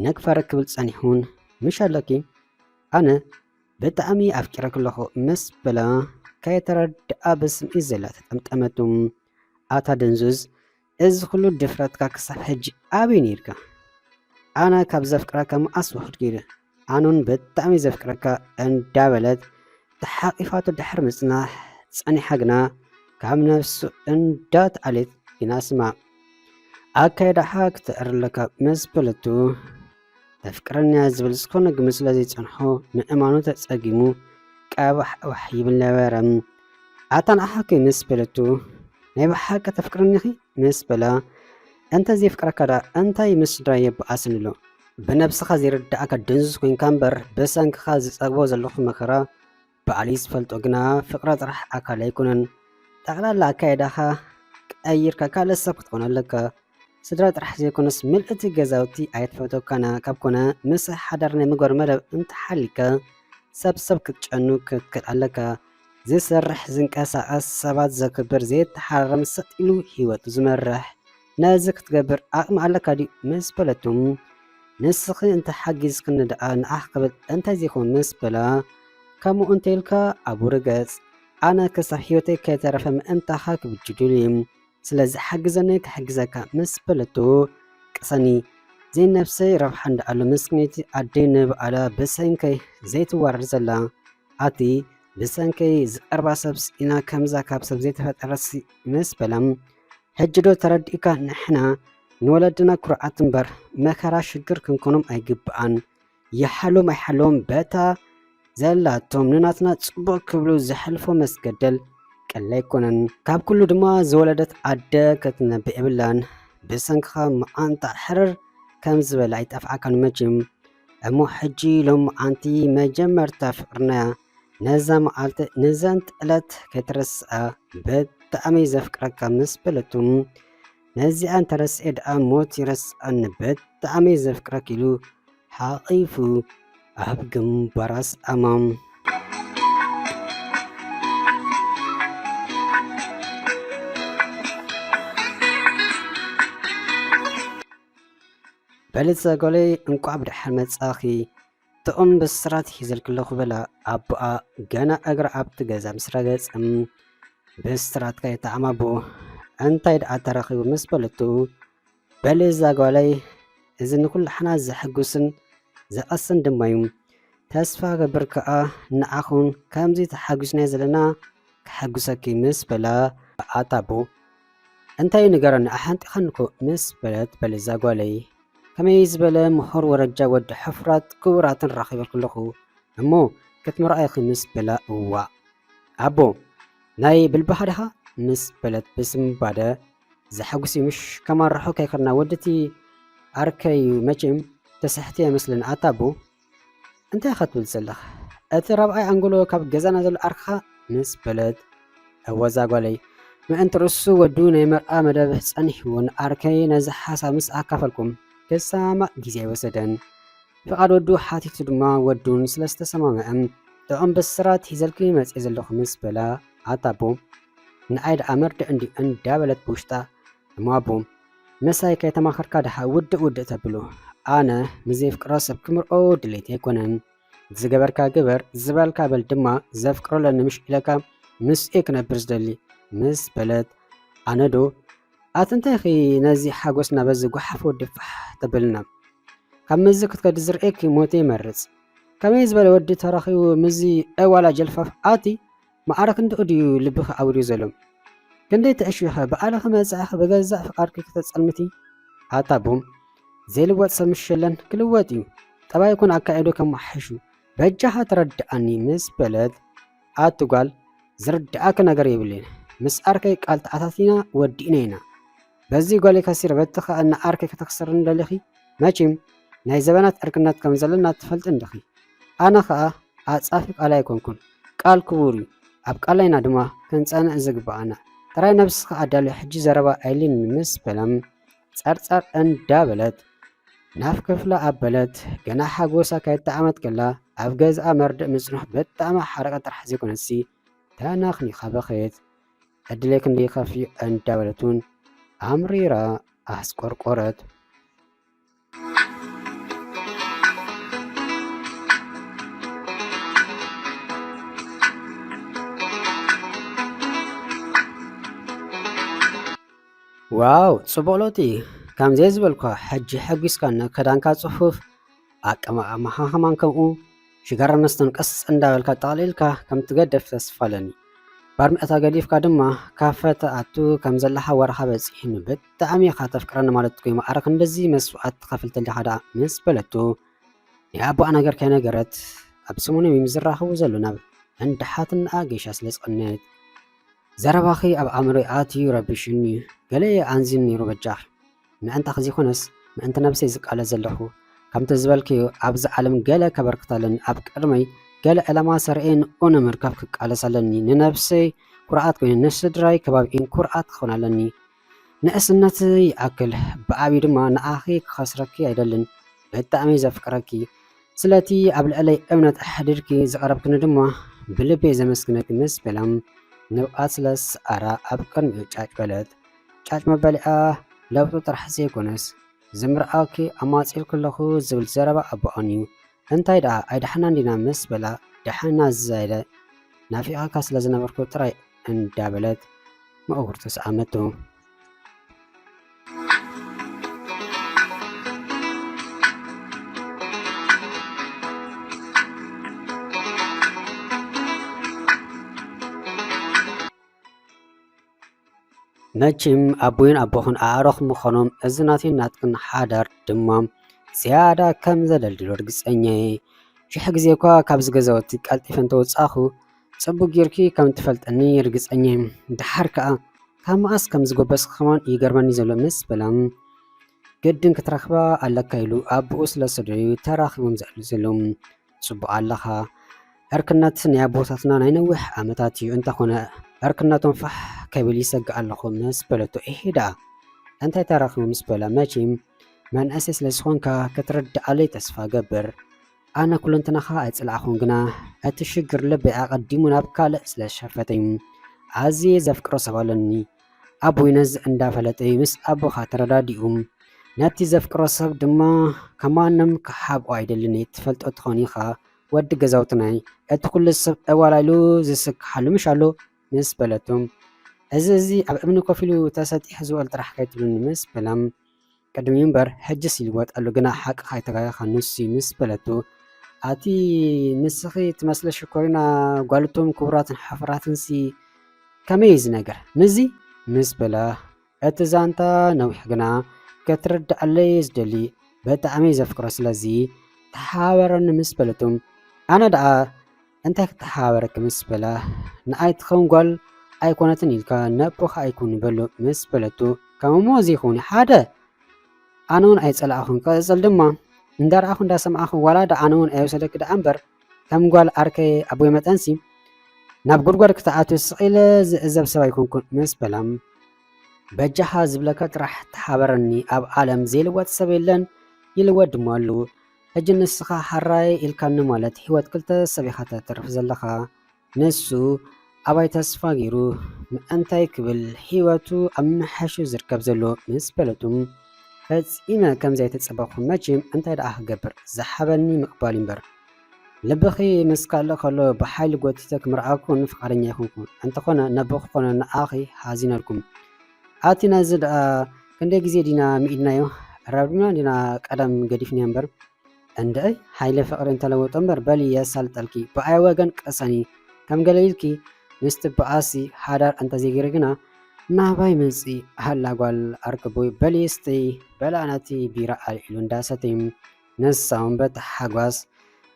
ነክፈረ ክብል ጸኒሑን ምሻለኪ ኣነ ብጣዕሚ ኣፍቂረክ ኣለኹ ምስ በላ ከይተረድኣ ብስምዒት ዘላ ተጠምጠመቱም ኣታ ደንዙዝ እዚ ኩሉ ድፍረትካ ክሳብ ሕጂ ኣበይ ነይርካ ኣነ ካብ ዘፍቅረካ መዓስ ውሕድ ገይረ ኣኑን ብጣዕሚ ዘፍቅረካ እንዳበለት ተሓቂፋቶ ድሕር ምጽናሕ ጸኒሓ ግና ካብ ነፍሱ እንዳትዓሌት ኢና ስማ ኣካይዳሓ ክትዕርለካ ምስ በለቱ ተፍቅረኛ ዝብል ዝኾነ ግምት ስለ ዘይጸንሖ ምእማኑ ተጸጊሙ ቀባሕ ዋሕ ይብል ነበረ ኣታን ኣሓኪ ምስ በለቱ ናይ ብሓቂ ተፍቅረኒኺ ምስ በላ እንተ ዘይፍቅረካ ዳ እንታይ ምስ ስድራ የበኣስን ኣሎ ብነብስኻ ዘይርዳእካ ድንዙዝ ኮንካ እምበር ብሰንኪኻ ዝጸግቦ ዘለኹ መከራ ባዕሊ ዝፈልጦ ግና ፍቅረ ጥራሕ ኣካል ኣይኮነን ጠቕላላ ኣካይዳኻ ቀይርካ ካልእ ሰብ ክትኾን ኣለካ ስድራ ጥራሕ ዘይኮነስ ምልእቲ ገዛውቲ ኣይትፈተካና ካብ ኮነ ምስ ሓዳር ናይ ምግባር መደብ እንትሓሊካ ሰብ ክትጨኑ ክትክእል ኣለካ ዝሰርሕ ዝንቀሳቐስ ሰባት ዘክብር ዘይተሓረም ሰጢሉ ሂወቱ ዝመርሕ ነዚ ክትገብር ኣቕሚ ኣለካ ድዩ ምስ በለቱም ንስኺ እንተሓጊዝክኒ ደኣ ንኣኽ ክብል እንታይ ዘይኮን ምስ በላ ከምኡ እንተኢልካ ኣብ ርገጽ ኣነ ክሳብ ሂወተይ ከይተረፈ ምእንታኻ ክብጅዱል እዩ ስለዚ ሓግዘኒ ክሕግዘካ ምስ በለቱ ቅሰኒ ዘይነፍሰይ ረብሓ እንዳኣሎ ምስክነቲ ኣደይ ንበኣላ ብሰንከይ ዘይትዋርድ ዘላ ኣቲ ብሰንከይ ዝቐርባ ሰብ ስኢና ከምዛ ካብ ሰብ ዘይተፈጠረሲ ምስ በላም ሕጂ ዶ ተረዲእካ ንሕና ንወለድና ኩርዓት እምበር መከራ ሽግር ክንኮኖም ኣይግብኣን ይሓሎም ኣይሓሎም በታ ዘላቶም ንናትና ጽቡቕ ክብሉ ዘሕልፎ መስገደል ቀላ ኣይኮነን ካብ ኩሉ ድማ ዝወለደት ኣደ ክትነብእ የብላን ብሰንኪኻ መዓንታ ሕርር ከም ዝበለ ኣይጠፍዓካን መቼም እሞ ሕጂ ሎም መዓንቲ መጀመርታ ፍቅርናያ ነዛ መዓልቲ ንዘን ጥዕለት ከይትረስኣ ብጣዕሚ ዘፍቅረካ ምስ በለቱም ነዚኣ እንተረስኤ ደኣ ሞት ይረስኣኒ ብጣዕሚ ዘፍቅረክ ኢሉ ሓቒፉ ኣብ ግንባራ ሰኣማም በልት ዘጎለይ እንቋዕ ብድሕር መጻኺ ጥቕም ብስራት ሒዘልክለኹ በላ ኣቦኣ ገና እግራ ኣብቲ ገዛ ምስ ረገጽም ብስራትካ የተዓማቦ እንታይ ደኣ ተረኺቡ ምስ በለቱ በልት ዘጎለይ እዚ ንኩላሕና ዘሐጉስን ዘቐስን ድማ እዩ ተስፋ ገብር ከዓ ንኣኹን ከምዚ ተሓጒስናይ ዘለና ክሐጉሰኪ ምስ በላ ኣታቦ እንታይ ንገረኒ ኣሓንጢኸንኮ ምስ በለት በልት ዘጎለይ ከመይ ዝበለ ምሁር ወረጃ ወዲ ሕፍራት ክቡራትን ረኺበልኩ ኣለኹ እሞ ክትምርኣይኺ ምስ በላ እዋ ኣቦ ናይ ብልባኻ ዲኻ ምስ በለት ብስምባደ ዘሐጉስ ምሽ ከማርሖ ከይኸርና ወድቲ ኣርከዩ መቼም ተስሕቲ የመስልን ኣታቦ እንታይ ኢኻ ትብል ዘለኻ እቲ ራብኣይ ኣንጎሎ ካብ ገዛና ዘሎ ኣርክኻ ምስ በለት እወ ዘጎለይ ምእንቲ ርእሱ ወዱ ናይ መርኣ መደብ ጸኒሕዎ ንኣርከይ ነዚ ሓሳብ ምስ ኣካፈልኩም ክሰማዕ ግዜ ኣይወሰደን ፍቓድ ወዱ ሓቲቱ ድማ ወዱን ስለዝተሰማምዐን ጥቕም ብስራት ሒዘልኪ መፅእ ዘለኹ ምስ በላ ኣታቦ ንኣይ ደኣ መርድእ እንዲ እንዳበለት ብውሽጣ እሞ ኣቦ ምሳይ ከይተማኸርካ ድሓ ውድእ ተብሎ ኣነ ምዘይፍቅሮ ሰብ ክምርኦ ድሌት ኣይኮነን ዝገበርካ ግበር ዝበልካ በል ድማ ዘፍቅረለኒ ምሽ ኢለካ ምስኤ ክነብር ዝደሊ ምስ በለት ኣነ ዶ ኣትንታይኺ ነዚ ሓጎስና በዚ ጓሓፍ ወድፋሕ ተብልና ካብ ምዚ ክትከዲ ዝርኤክ ሞተ ይመርፅ ከመይ ዝበለ ወዲ ተረኺቡ ምዚ እዋላ ጀልፋፍ ኣቲ ማዕረክ እንድኡ ድዩ ልብኺ ኣውድዩ ዘሎም ክንደይ ተዕሽኸ በኣልኺ መጻእኺ ብገዛእ ፍቓድኪ ክተጸልምቲ ኣታቦም ዘይልወጥ ሰብ ምሸለን ክልወጥ እዩ ጠባይ ይኩን ኣካይዶ ከመሓሹ በጃኻ ተረድኣኒ ምስ በለት ኣትጓል ዝርድኣክ ነገር የብልን ምስ ኣርከይ ቃል ተኣታቲና ወዲእና ኢና በዚ ጓሌ ከሲር በትኻ እና ኣርከይ ከተክስርን ደሊኺ መቼም ናይ ዘበናት ዕርክነት ከም ዘለና ትፈልጥ እንደኺ ኣነ ከዓ ኣጻፊ ቃል ኣይኮንኩን ቃል ክቡር እዩ ቃላይና ድማ ክንጸንዕ ዝግባአና ጥራይ ነብስኻ ኣዳልዮ ሕጂ ዘረባ ኣይልን ምስ በለም ጸርጸር እንዳበለት ናብ ክፍላ ኣበለት ገና ሓጎሳ ከይተዓመት ከላ ኣብ ገዝኣ መርድእ ምጽኑሕ ብጣዕሚ ሓረቐ ጥራሕ ዘይኮነሲ ተናኽኒኻ በኸየት ዕድለይ ክንደይ ከፍዩ እንዳበለቱን ኣምሪራ ኣስቆርቆረት። ዋው ጽቡቕ ለውጢ ከምዘይ ዝበልኳ ሕጂ ሕጒስካ ክዳንካ ጽፉፍ ኣቀማቕማ ከማን ከምኡ ሽጋራ መስተን ቀስ እንዳበልካ ጠቕሊልካ ከም ትገደፍ ተስፋ ኣለኒ። ባርምዕታ ገዲፍካ ድማ ካፈተ ኣቱ ከም ዘለኻ ወርኻ በፂሕኒ ብጣዕሚ ኢኻ ተፍቅረኒ ማለት ኮይኑ ማዕረክ እንደዚ መስዋዕት ትኸፍል ተለኻ ደኣ ምስ በለቶ ናይ ኣቦኣ ነገር ከይነገረት ኣብ ሰሙን ዝራኸቡ ዘሎ ናብ እንዳሓትንኣ ጌሻ ስለ ዝቐነት ዘረባኺ ኣብ ኣእምሮይ ኣትዩ ረቢሽኒ ገለ ኣንዚን ነይሩ በጃኽ ምእንታ ኸዚኾነስ ምእንቲ ነብሰይ ዝቃለ ዘለኹ ከምቲ ዝበልክዮ ኣብዚ ዓለም ገለ ከበርክታለኒ ኣብ ቅድመይ ገለ ዕላማ ሰርኤን ኦነ ምርካብ ክቃለስ ኣለኒ ንነብሰይ ኩርዓት ኮይኑ ንስድራይ ከባቢኡን ኩርዓት ክኾን ኣለኒ ንእስነት ይኣክል ብዓብዪ ድማ ንኣኺ ክኸስረኪ ኣይደልን ብጣዕሚ ዘፍቅረኪ ስለቲ ኣብ ልዕለይ እምነት ኣሕዲድኪ ዝቐረብክኒ ድማ ብልበይ ዘመስግነኪ ምስ በላም ንብኣት ስለ ሰኣራ ኣብ ቅድሚኡ ጫጭ በለት ጫጭ መበሊኣ ለውጡ ጥራሕ ዘይኮነስ ዝምርኣኪ ኣማጺል ከለኹ ዝብል ዘረባ ኣቦኣን እዩ እንታይ ደኣ ኣይድሓና እንዲና ምስ በላ ድሓና ዝዛይደ ናፊቓካ ስለ ዝነበርኩ ጥራይ እንዳበለት መእውር ተሰኣመቶ። መቼም ኣቦይን ኣቦኹን ኣዕሮኽ ምኾኖም እዚ ናትዮ ናትክን ሓዳር ድማ ዝያዳ ከም ዘደልድሎ ርግፀኛ እየ። ሽሕ ግዜ እኳ ካብ ዝገዛወቲ ቀልጢፈ እንተወፃኹ ፅቡቅ ጌርኪ ከም ትፈልጠኒ ርግፀኛ እየ። ድሓር ከዓ ካብ መዓስ ከም ዝጎበስክ ከማን ይገርመኒ ዘሎ ምስ በላም ግድን ክትረኽባ ኣለካ ኢሉ ኣቦኡ ስለሰደዩ ተራኺቦም ዘዕሉ ዘሎም ፅቡቅ ኣለኻ ዕርክነት ናይ ኣቦታትና ናይ ነዊሕ ዓመታት እዩ እንተኾነ ዕርክነቶም ፋሕ ከብል ይሰግእ ኣለኹ ምስ በለቶ ይሄ ደኣ እንታይ ተራኺቡ ምስ በላ መቼም መንእሰይ ስለ ዝኾንካ ክትርዳኣለይ ተስፋ ገብር ኣነ ኩለንትናኻ ኣይፅላዕኹን ግና እቲ ሽግር ልበይ ኣቐዲሙ ናብ ካልእ ስለ ዝሸፈተይ ኣዝየ ዘፍቅሮ ሰብ ኣለኒ ኣቦይ ነዚ እንዳፈለጠይ ምስ ኣቦኻ ተረዳዲኡ ነቲ ዘፍቅሮ ሰብ ድማ ከማንም ክሓብኦ ኣይደልን ትፈልጦ ትኾን ኢኻ ወዲ ገዛውትናይ እቲ ኩሉ ሰብ እዋላይሉ ዝስክሓሉ ምሽ ኣሎ ምስ በለቶም እዚ ኣብ እምኒ ኮፍ ኢሉ ተሰጢሕ ዝውዕል ጥራሕ ከይትብሉኒ ምስ በላም ቅድሚ እምበር ሕጅስ ይልወጥ ኣሎ ግና ሓቂ ካይተጋየኻ ንሱ ምስ በለቶ ኣቲ ንስኺ ትመስለ ሽኮሪና ጓልቶም ክቡራትን ሓፍራትንሲ ከመይ እዚ ነገር ንዚ ምስ በላ እቲ ዛንታ ነዊሕ ግና ክትርዳኣለይ ዝደሊ ብጣዕሚ ዘፍቅሮ ስለዚ ተሓባበረኒ ምስ በለቶም ኣነ ደኣ እንታይ ክትሓባበረኪ ምስ በላ ንኣይ ትኸውን ጓል ኣይኮነትን ኢልካ ነቦኻ ኣይኮን ይበሎ ምስ በለቶ ከምሞ ዘይኸውን ሓደ ኣነ እውን ኣይፀላእኹን ቅፅል ድማ እንዳረኣኹ እንዳሰማዓኹ ዋላ ዳ ኣነ እውን ኣይወሰደኪ ደኣ እምበር ከም ጓል ኣርከ ኣቦይ መጠንሲ ናብ ጉድጓድ ክትኣትዮ ስቂለ ዝእዘብ ሰብ ኣይኮንኩን ምስ በላም በጃኻ ዝብለካ ጥራሕ ተሓበረኒ ኣብ ዓለም ዘይልወጥ ሰብ የለን ይልወጥ ድማ ኣሉ ሕጂ ንስኻ ሓራይ ኢልካኒ ማለት ሂወት ክልተ ሰብ ኢኻ ተተርፍ ዘለኻ ንሱ ኣባይ ተስፋ ገይሩ ምእንታይ ክብል ሂወቱ ኣብ መሓሹ ዝርከብ ዘሎ ምስ በለቱም ፈፂመ ከምዘይተፀበኹ መቼም እንታይ ደኣ ክገብር ዝሓበኒ ምቕባል እምበር ልብኺ ምስ ካልእ ከሎ ብሓይሊ ጎቲተ ክምርኣኩን ፍቃደኛ ይኹንኩን እንተኾነ ነቦኹ ኮነ ንኣኺ ሓዚነልኩም ኣቲ ነዚ ደኣ ክንደይ ግዜ ዲና ሚኢድናዮ ረብና ዲና ቀደም ገዲፍኒ እምበር እንደይ ሓይለ ፍቅሪ እንተለወጦ እምበር በሊ የሳልጠልኪ ብኣይ ወገን ቀሰኒ ከም ገለ ኢልኪ ምስቲ በኣሲ ሓዳር እንተዘይገይረ ግና ናባይ መፂ ሃላ ጓል ኣርክቦይ በሊስተይ በላዕናቲ ቢራ ኣልዒሉ እንዳሰተይ ነሳውን በቲ ሓጓስ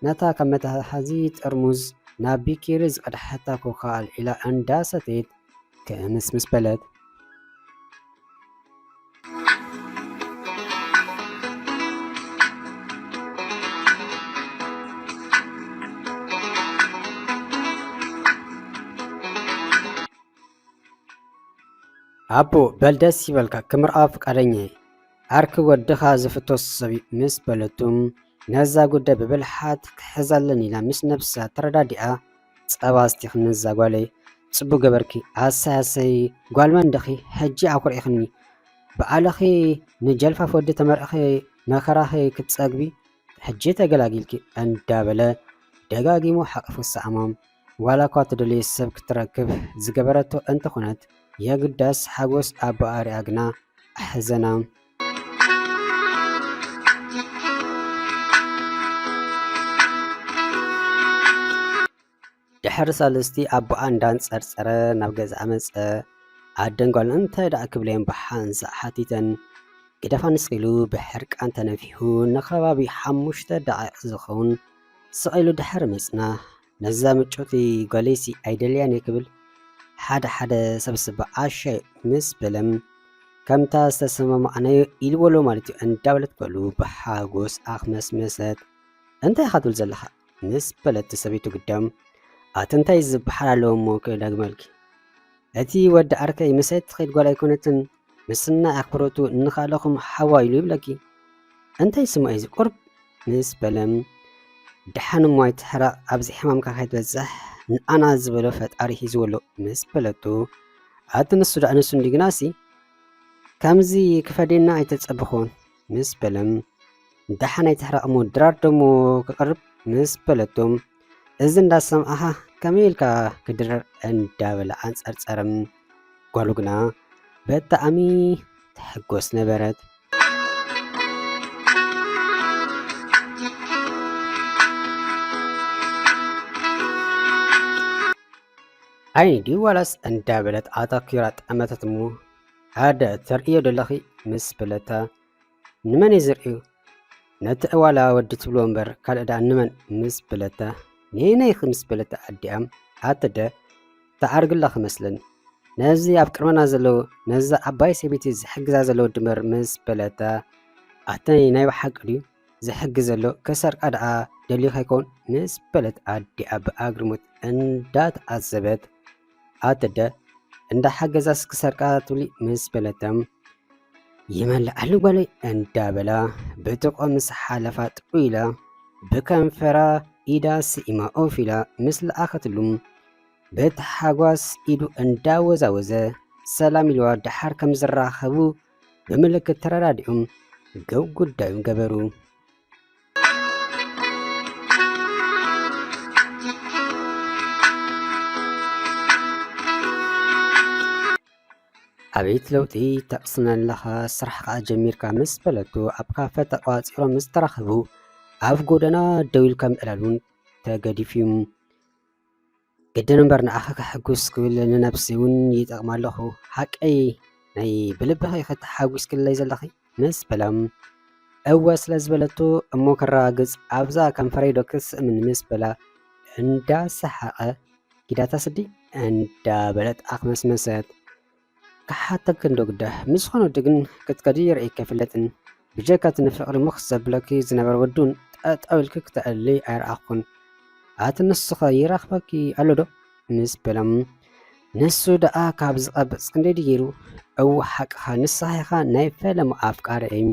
ነታ ካብ መትሓዚ ጥርሙዝ ናብ ቢኬሪ ዝቀድሐታ ኮካ ኣልዒላ እንዳሰተይት ክምስምስ በለት። ኣቦ በልደስ ይበልካ ክምርኣው ፍቃደኛ እየ ኣርኪ ወድኻ ዝፍቶስ ሰብ ምስ በለቱም ነዛ ጉዳይ ብብልሓት ክሕዛለን ኢላ ምስ ነብሳ ተረዳዲኣ ፀባ እስቲ ክንዛ ጓለይ ፅቡቅ ገበርኪ ኣሳያሰይ ጓልመንደኺ ሕጂ ኣኩርኢኽኒ በዓለኺ ንጀልፋፍ ወዲ ተመርእኺ መኸራኺ ክትፀግቢ ሕጂ ተገላጊልኪ እንዳበለ ደጋጊሙ ሓቂፉ ሰኣሞም ዋላ እኳ ትደልዮ ሰብ ክትረክብ ዝገበረቶ እንተኾነት የግዳስ ሓጎስ ኣቦ ኣርያ ግና ኣሕዘና ድሕሪ ሰለስቲ ኣቦኣ እንዳንፀርፀረ ናብ ገዛ መፀ ኣደን ጓልን እንታይ ዳኣ ክብለየን ብሓንሳ ሓቲተን ገደፋ ንስቂሉ ብሕርቃን ተነፊሑ ንኸባቢ 5 ደቂቕ ዝኸውን ስቂሉ ድሕሪ መፅና ነዛ ምጮቲ ጓለይሲ ኣይደልያን ክብል ሓደ ሓደ ሰብስባ ኣሻይ ምስ በለም ከምታ ዝተሰማማዕናዮ ኢልወሎ ማለት እዩ እንዳበለት ከሉ ብሓጎስ ኣኽመስመሰት እንታይ ኢኻ ትብል ዘለኻ ምስ በለት ሰበይቱ ግዳም ኣተ እንታይ ዝበሃል ኣለዎ እሞ ክዳግመልኪ እቲ ወዲ ኣርከይ ምሰት ትኸይድ ጓል ኣይኮነትን ምስና ኣክብሮቱ ንኻለኹም ሓዋኢሉ ይብለኪ እንታይ ስሙ እዚ ቁርብ ምስ በለም ድሓን እሟይ ትሕራቕ ኣብዚ ሕማምካ ከይትበፅሕ ንኣና ዝበሎ ፈጣሪ ሒዝወሎ ምስ በለቱ ኣቲ ንሱ ዳ ንሱ እንዲግናሲ ከምዚ ክፈደና ኣይተፀብኾን ምስ በለም ድሓን ኣይትሕራቕ እሞ ድራር ደሞ ክቐርብ ምስ በለቶም እዚ እንዳሰምዓኻ ከመይ ኢልካ ክድረር እንዳበለ ኣንፀርፀረም ጓሉ ግና ብጣዕሚ ተሕጎስ ነበረት ዓይኒ ድዩ ዋላስ እንዳበለት ኣታኪራ ጠመተት እሞ ሓደ ተርእዮ ደለኺ ምስ በለታ ንመን እዩ ዝርእዩ ነቲ እዋላ ወዲ ትብሎ እምበር ካልእ ዳ ንመን ምስ በለታ ነይነይ ምስ በለታ ኣዲኣ ኣተደ ተዓርግላ ክመስለን ነዚ ኣብ ቅድመና ዘለዎ ነዛ ዓባይ ሰበይቲ ዝሕግዛ ዘለዎ ድመር ምስ በለታ ኣተይ ናይ ባሓቂ ድዩ ዝሕግዝ ዘሎ ከሰርቃ ደኣ ደሊኻ ይኮን ምስ በለት ኣዲኣ ብኣግርሞት እንዳተዓዘበት ኣተደ እንዳሓገዛስ ክሰርቃ ትብሊ ምስ በለተም ይመልኣሉ ጓለይ እንዳበላ ብጥቆ ምስ ሓለፋ ጥዑ ኢላ ብከንፈራ ኢዳ ስኢማ ኦፍ ኢላ ምስ ለኣኸትሉ ብተሓጓስ ኢዱ እንዳወዛወዘ ሰላም ኢልዋ ድሓር ከም ዝራኸቡ ብምልክት ተረዳዲኦም ገው ጉዳዩ ገበሩ ኣቤት ለውጢ ተቕስነለኻ ስራሕካ ጀሚርካ ምስ በለቱ ኣብ ካፈ ተቋፂሮም ምስ ተራኸቡ ኣብ ጎደና ደው ኢልካ ምዕላሉን ተገዲፍዩ ግድን እምበር ንኣኸ ከሕጉስ ክብል ንነብሲ እውን ይጠቕማ ኣለኹ ሓቀይ ናይ ብልብኺ ክትሓጒስ ክለይ ዘለኺ ምስ በላም እወ ስለ ዝበለቶ እሞ ከረጋግፅ ኣብዛ ከንፈረይ ዶ ክስእምን ምስ በላ እንዳሰሓቐ ጊዳታ ስዲ እንዳበለት ኣኽመስመሰት ክሓተክ እንዶ ግዳህ ምስ ዝኾነ ወዲ ግን ክትከዲ ይርአይካ ኣይፍለጥን ብጀካት ንፍቕሪ ምኽ ዘብለኪ ዝነበረ ወዱን ጠጠው ኢልኪ ክተኣልይ ኣይረኣኹን ኣቲ ንስኸ ይራኽበኪ ኣሎ ዶ ምስ በለም ንሱ ደኣ ካብ ዝቐብፅ ክንደይ ገይሩ እው ሓቅኻ ንስኻ ኢኻ ናይ ፈለማ ኣፍቃሪ እየ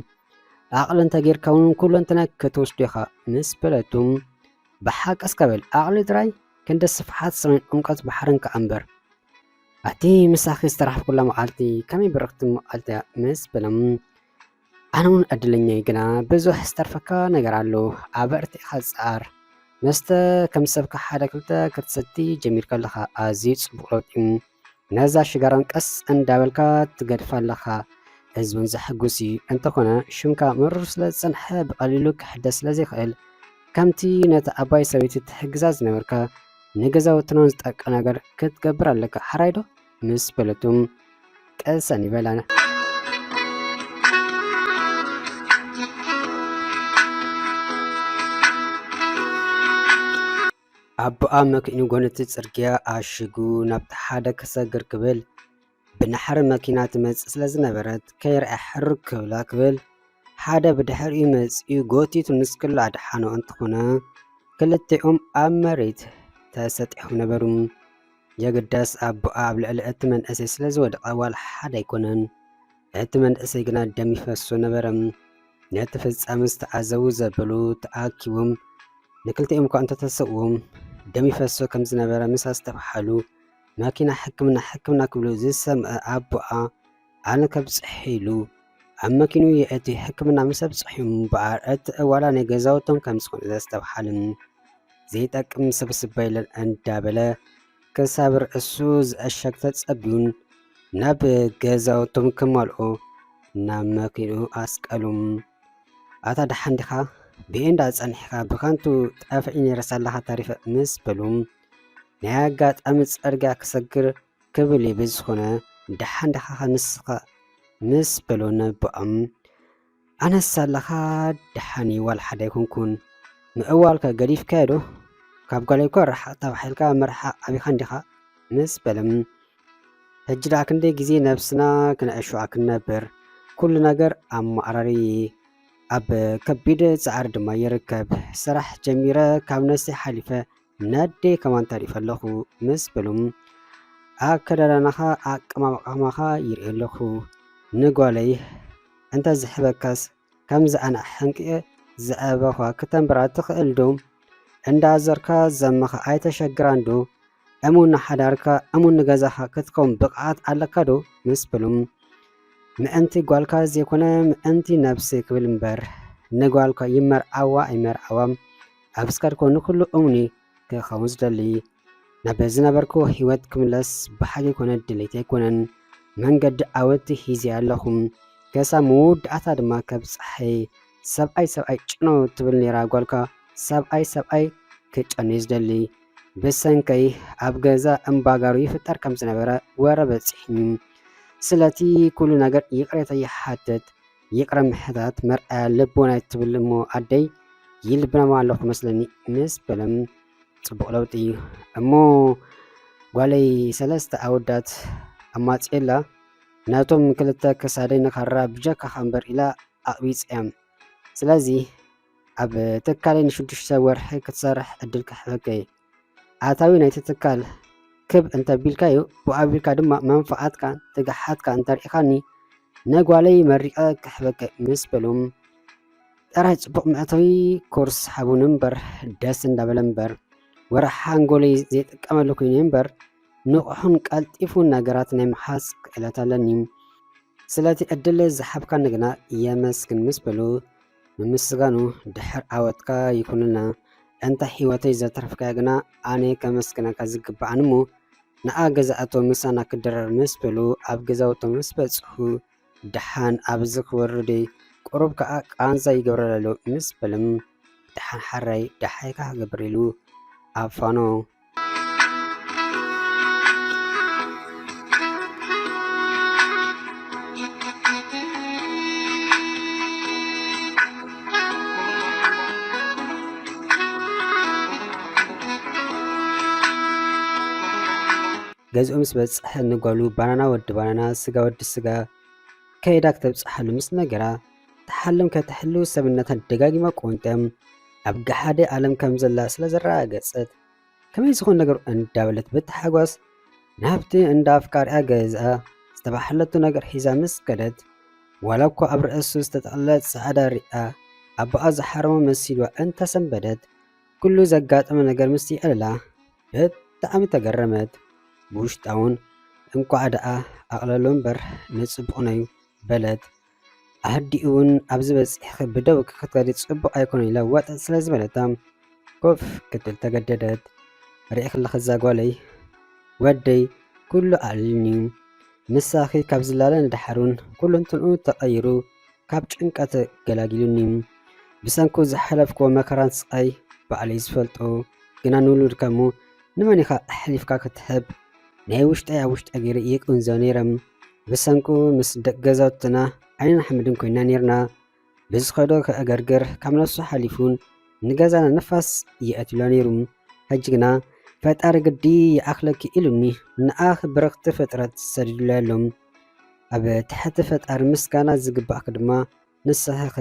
ኣቕሊ እንተጌርካ እውን ኩሉ እንተና ክትወስዱ ኢኻ ምስ በለቱም ብሓቀስ ከበል ኣቕሊ ጥራይ ክንደ ስፍሓት ሰማይን ዕምቀት ባሕርን ከኣ እምበር ኣቲ ምሳኺ ዝተራሕፍ ኩላ መዓልቲ ከመይ በረኽቲ መዓልቲ ምስ በለም ኣነ እውን ዕድለኛ ግና ብዙሕ ዝተርፈካ ነገር ኣሎ ኣበርቲ ኢኻ ፃር መስተ ከም ሰብካ ሓደ ክልተ ክትሰቲ ጀሚርካ ኣለኻ ኣዝዩ ፅቡቕ ለውጢ ነዛ ሽጋራን ቀስ እንዳበልካ ትገድፋ ኣለኻ እዚ እውን ዘሕጉስ እዩ እንተኾነ ሽምካ ምሩር ስለ ዝፀንሐ ብቐሊሉ ክሕደስ ስለ ዘይኽእል ከምቲ ነቲ ኣባይ ሰበይቲ ትሕግዛ ዝነበርካ ንገዛውትናን ዝጠቅቕ ነገር ክትገብር ኣለካ ሓራይ ዶ ምስ በለቱም ቀሰን ይበላና ኣቦኣ መኪኑ ጎነቲ ፅርግያ ኣሽጉ ናብቲ ሓደ ክሰግር ክብል ብናሕሪ መኪና ትመፅእ ስለ ዝነበረት ከይርአ ሕርክ ክብላ ክብል ሓደ ብድሕሪኡ መፅኡ ጎቲቱ ንስክላ ኣድሓኖ እንትኾነ ክልቲኦም ኣብ መሬት ተሰጢሖም ነበሩ የግዳስ አቦኣ ኣብ ልዕሊ እቲ መንእሰይ ስለ ዝወደቐ ዋላ ሓደ ኣይኮነን። እቲ መንእሰይ ግና ደም ይፈሶ ነበረ። ነቲ ፍጻመ ዝተዓዘቡ ዘበሉ ተኣኪቦም ንክልቲኦም እኳ እንተተሰብዎም ደም ይፈሶ ከም ዝነበረ ምስ ዝተባሃሉ መኪና ሕክምና ክብሉ ዝሰምዐ ኣቦኣ ኣነ ከብፅሕ ኢሉ ኣብ መኪኑ የእቲ ሕክምና ምስ ኣብፅሕዩ እምበኣር እቲ ዋላ ናይ ገዛውቶም ከም ዝኾነ ዝተባሃለ ዘይጠቅም ስብስብ ባይለን እንዳበለ ክሳብ ርእሱ ዝዕሸግ ተጸቢዩን ናብ ገዛውቶም ክመልኦ ናብ መኪኑ ኣስቀሉም። ኣታ ደሓን ዲኻ ብኤንዳ ጸኒሕካ ብከንቱ ጠፍዒ ነይረሳ ኣለኻ ታሪፈ ምስ በሉም ናይ ኣጋጣሚ ጽርግያ ክሰግር ክብል ብዝኾነ ደሓን ዲኻ ንስኻ ምስ በሎ ነቦኦም ኣነሳ ኣለኻ ደሓኒ ዋላ ሓደ ይኩንኩን ምእዋልካ ገዲፍካዮ ዶ ካብ ጓለይ እኳ ርሓቕ ተባሂልካ ምርሓቕ ዓቢኻ እንዲኻ ምስ በለም ሕጂ ደኣ ክንደይ ግዜ ነብስና ክነዕሹዓ ክንነብር ኩሉ ነገር ኣማዕራሪ ኣብ ከቢድ ፃዕሪ ድማ ይርከብ። ስራሕ ጀሚረ ካብ ነፍሲ ሓሊፈ ናደይ ከማን ተሪፈ ኣለኹ ምስ በሎም ኣከዳድናኻ ኣቀማምቃማኻ ይርኢ ኣለኹ ንጓለይ እንተዝሕበካስ ከምዚ ኣነ ሕንቅየ ዝኣበኻ ክተንብራ ትኽእል ዶ እንዳዘርካ ዘመኻ ኣይተሸግራን ዶ እሙን ሓዳርካ እሙን ንገዛኻ ክትከውን ብቕዓት ኣለካ ዶ ምስ በሎም ምእንቲ ጓልካ ዘይኮነ ምእንቲ ነብሲ ክብል እምበር ንጓልካ ይመርዓዋ ኣይመርዓዋም ኣብ ስካድኮ ንኩሉ እሙኒ ክኸውን ዝደሊ ናብ ዝነበርኮ ህይወት ክምለስ ብሓቂ ኮነ ድሌት ኣይኮነን መንገዲ ዓወቲ ሂዜ ኣለኹም ከሳ መወዳእታ ድማ ካብ ፀሓይ ሰብኣይ ጭኖ ትብል ነራ ጓልካ ሰብኣይ ክጨኑ ዝደሊ ብሰንከይ ኣብ ገዛ እምባጋሩ ይፍጠር ከም ዝነበረ ወረ በፂሕኒ ስለቲ ኩሉ ነገር ይቅሬታ ይሓትት ይቅረ ምሕታት መርኣያ ልቦናይ ትብል እሞ ኣደይ ይልብናማ ኣለኹ መስለኒ ምስ በለም ጽቡቕ ለውጢ እሞ ጓለይ ሰለስተ ኣወዳት ኣማፂላ ናቶም ክልተ ክሳደይ ንኸራ ብጀካ ኸንበር ኢላ ኣቕቢፅያ ስለዚ ኣብ ትካለይ ንሽዱሽተ ወርሒ ክትሰርሕ ዕድል ክሕበከይ ኣታዊ ናይቲ ትካል ክብ እንተቢልካዮ ብኣቢልካ ድማ መንፋዓትካ ትግሓትካ እንተሪኢኻኒ ነጓለይ መሪቐ ክሕበከ ምስ በሎም ጥራይ ጽቡቕ መእተዊ ኮርስ ሓቡን እምበር ደስ እንዳበለ እምበር ወርሓ አንጎለይ ዘይጥቀመሉ ኮይኑ እምበር ንቑሑን ቀልጢፉን ነገራት ናይ ምሓዝ ክእለት ኣለኒ ስለቲ ዕድል ዝሓብካ ንግና የመስግን ምስ በሉ ንምስጋኑ ድሕር ዓወትካ ይኩንና እንታ ህይወተይ ዘተረፍካያ ግና ኣነ ከመስግነካ ዝግባኣን እሞ ንኣ ገዛእቶም ምሳና ክደረር ምስ በሉ ኣብ ገዛውቶም ምስ በፅሑ ድሓን ኣብዚ ክወርደ ቁሩብ ከዓ ቃንዛ ይገብረለሎ ምስ በለም ድሓን ሓራይ ዳሓይካ ክገብር ኢሉ ኣፋኖ ገዝኡ ምስ በፅሐ ንጓሉ ባናና ወዲ ባናና ስጋ ወዲ ስጋ ከይዳ ክተብፅሓሉ ምስ ነገራ ተሓልም ከተሕሉ ሰብነታ ደጋጊማ ቆንጠም ኣብ ገሓደ ዓለም ከም ዘላ ስለ ዘረጋገፀት ከመይ ዝኾን ነገሩ እንዳበለት ብተሓጓስ ናብቲ እንዳ ኣፍቃሪኣ ገዝኣ ዝተባሓለቱ ነገር ሒዛ ምስ ከደት ዋላ እኳ ኣብ ርእሱ ዝተጠቕለለ ፃዕዳ ሪኣ ኣቦኣ ዝሓረሞ መሲልዋ እንተሰንበደት ኩሉ ዘጋጠመ ነገር ምስ ይዕልላ ብጣዕሚ ተገረመት ብውሽጣውን እንኳዕ ደኣ ኣቕለሎ እምበር ንፅቡቕ ነዩ በለት ኣህዲ እውን ኣብዚ በፂሕ ብደው ክትከዲ ፅቡቕ ኣይኮነ ኢላ ወጠጥ ስለ ዝበለታ ኮፍ ክትብል ተገደደት ርኢኽ ኣለኸ እዛ ጓለይ ወደይ ኩሉ ኣልኒ ንሳኺ ካብ ዝላለ ንድሓሩን ኩሉ እንትንኡ ተቐይሩ ካብ ጭንቀት ገላጊሉኒ ብሰንኩ ዝሓለፍኮ መከራን ስቃይ ባዕለይ ዝፈልጦ ግና ንውሉድካ እሞ ንመን ኢኻ ኣሕሊፍካ ክትህብ ናይ ውሽጠይ ኣብ ውሽጠ ገይረ ይቅንዘ ነይረም ብሰንኩ ምስ ደቅ ገዛውትና ዓይንን ሓመድን ኮይና ነርና ብዝኸዶ ከእገርግር ካብ ነፍሱ ሓሊፉን ንገዛና ነፋስ ይኣትዩላ ነይሩ ሕጂ ግና ፈጣሪ ግዲ ይኣኽለኪ ኢሉኒ ንኣኽ ብረኽቲ ፍጥረት ሰዲዱላ ኣሎም ኣብ ትሕቲ ፈጣሪ ምስጋና ዝግባእክ ድማ ንስኺ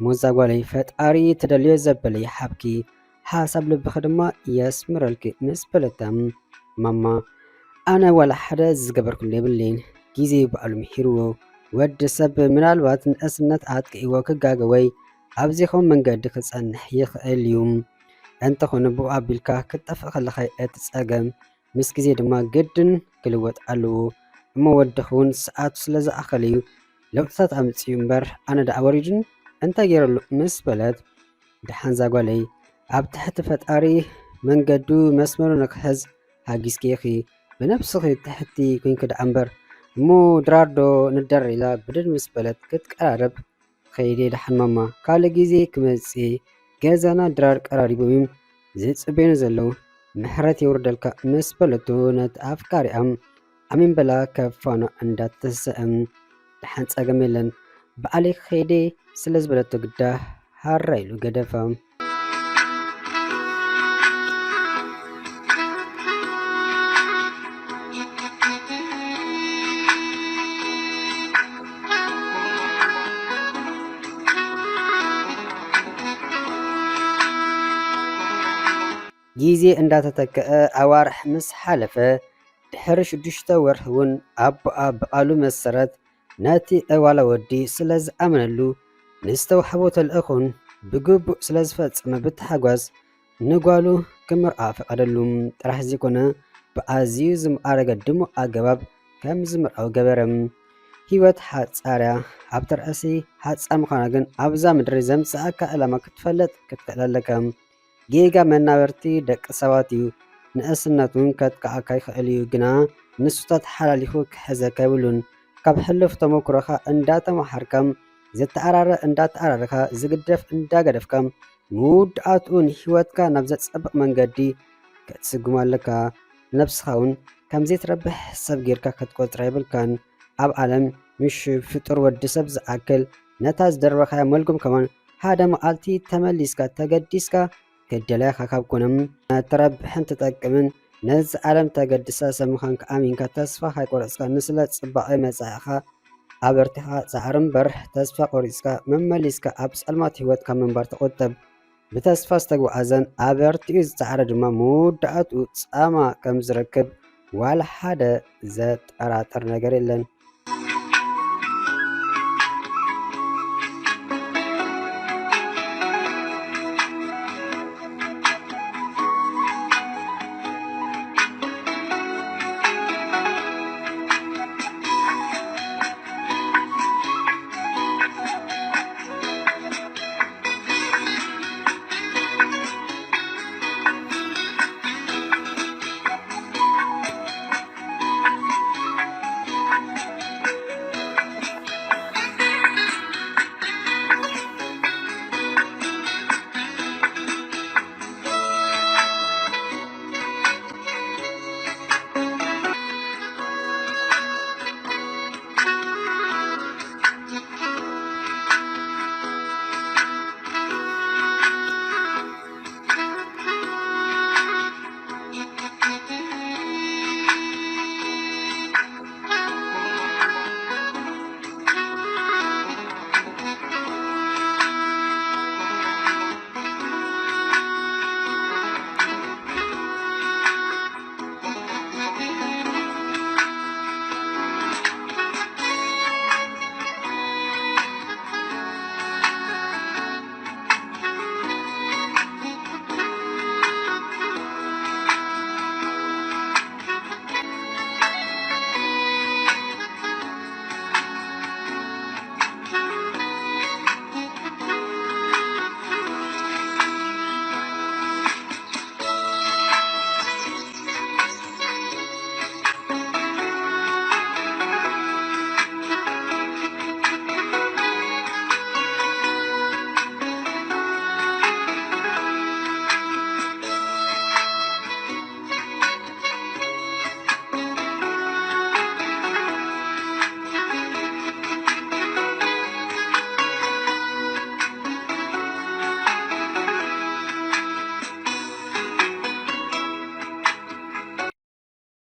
ሞዛ ጓለይ ፈጣሪ ትደልዮ ዘበለ ይሓብኪ ሓሳብ ልብኺ ድማ የስምረልኪ ምስ በለታ ማማ أنا ولا حدا زقبر كل يبلين جيزي بقالو محيرو ود سب من الوقت نقسمنات عاتك إيواك جاجوي أبزيخون من قدك نحيخ اليوم أنت خون بو أبيلكا كتفق خلخي أتسأقم مسكزي دما جدن كلوات ألو أما ودخون ساعات سلازا أخليو لو تسات أمتسيوم بر أنا دا أوريجن أنت غير مس بلد دحان زاقوالي أب تحت فتاري من قدو مسمرو نكحز هاقيس كيخي بنفسخي تحتي كوين كد أمبر مو دراردو ندر إلا بدل مس بلد كتقرارب خيدي دحان ماما كالا جيزي كمزي جازانا درار قراري بويم زيت سبين زلو محرت يوردلك مس بلدو نت أفكاري أمين بلا كفانا عندها تسأم دحان تساقميلن بقالي خيدي سلز بلدو قده هاريلو قدفام جيزي እንዳተተከአ ኣዋርሕ ምስ ሓለፈ ድሕሪ 6 ወርሒ እውን ኣቦኣ ብቓሉ መሰረት ነቲ እዋላ ወዲ ስለ ዝኣመነሉ ንዝተዋሕቦ ተልእኾን ብግቡእ ስለ ዝፈፀመ ብተሓጓስ ንጓሉ ክምርኣ ፈቐደሉ ጥራሕ ዘይኮነ ብኣዝዩ ዝማዕረገ ድሙቕ ኣገባብ ከም ዝምርዓው ገበረ ሂወት ሓፃርያ ኣብ ተርእሲ ሓፃ ምዃና ግን ኣብዛ ምድሪ ዘምፅኣካ ዕላማ ክትፈለጥ ክትክእል ኣለካ ጌጋ መናበርቲ ደቂ ሰባት እዩ ንእስነቱን ከትከዓካ ይኽእል እዩ ግና ንሱታት ሓላሊኹ ክሕዘካ የብሉን ካብ ሕልፍ ተመክሮኻ እንዳተማሓርካ ዘተኣራረ እንዳተኣራረኻ ዝግደፍ እንዳገደፍካ ምውድኣቱን ሂወትካ ናብ ዘፀብቕ መንገዲ ክትስጉም ኣለካ ነብስኻ እውን ከምዘይትረብሕ ሰብ ጌርካ ክትቆፅራ የብልካን ኣብ ዓለም ምሽ ፍጡር ወዲ ሰብ ዝኣክል ነታ ዝደረበኻያ መልጉም ከማን ሓደ መዓልቲ ተመሊስካ ተገዲስካ كدلاخ خابكونم تربحن تطقمن نز عالم تقدس سمخان كامين كتسفا هاي قرصكا نسلت صباقي مصاخا ابرتها صحرم بر تسفا قرصكا ممليسكا ابس المات هيوت كمن بار تقطب بتسفا استغو ازن ابرتي زعر دما مودات صاما كم زركب ولا حدا زت اراتر ነገር የለን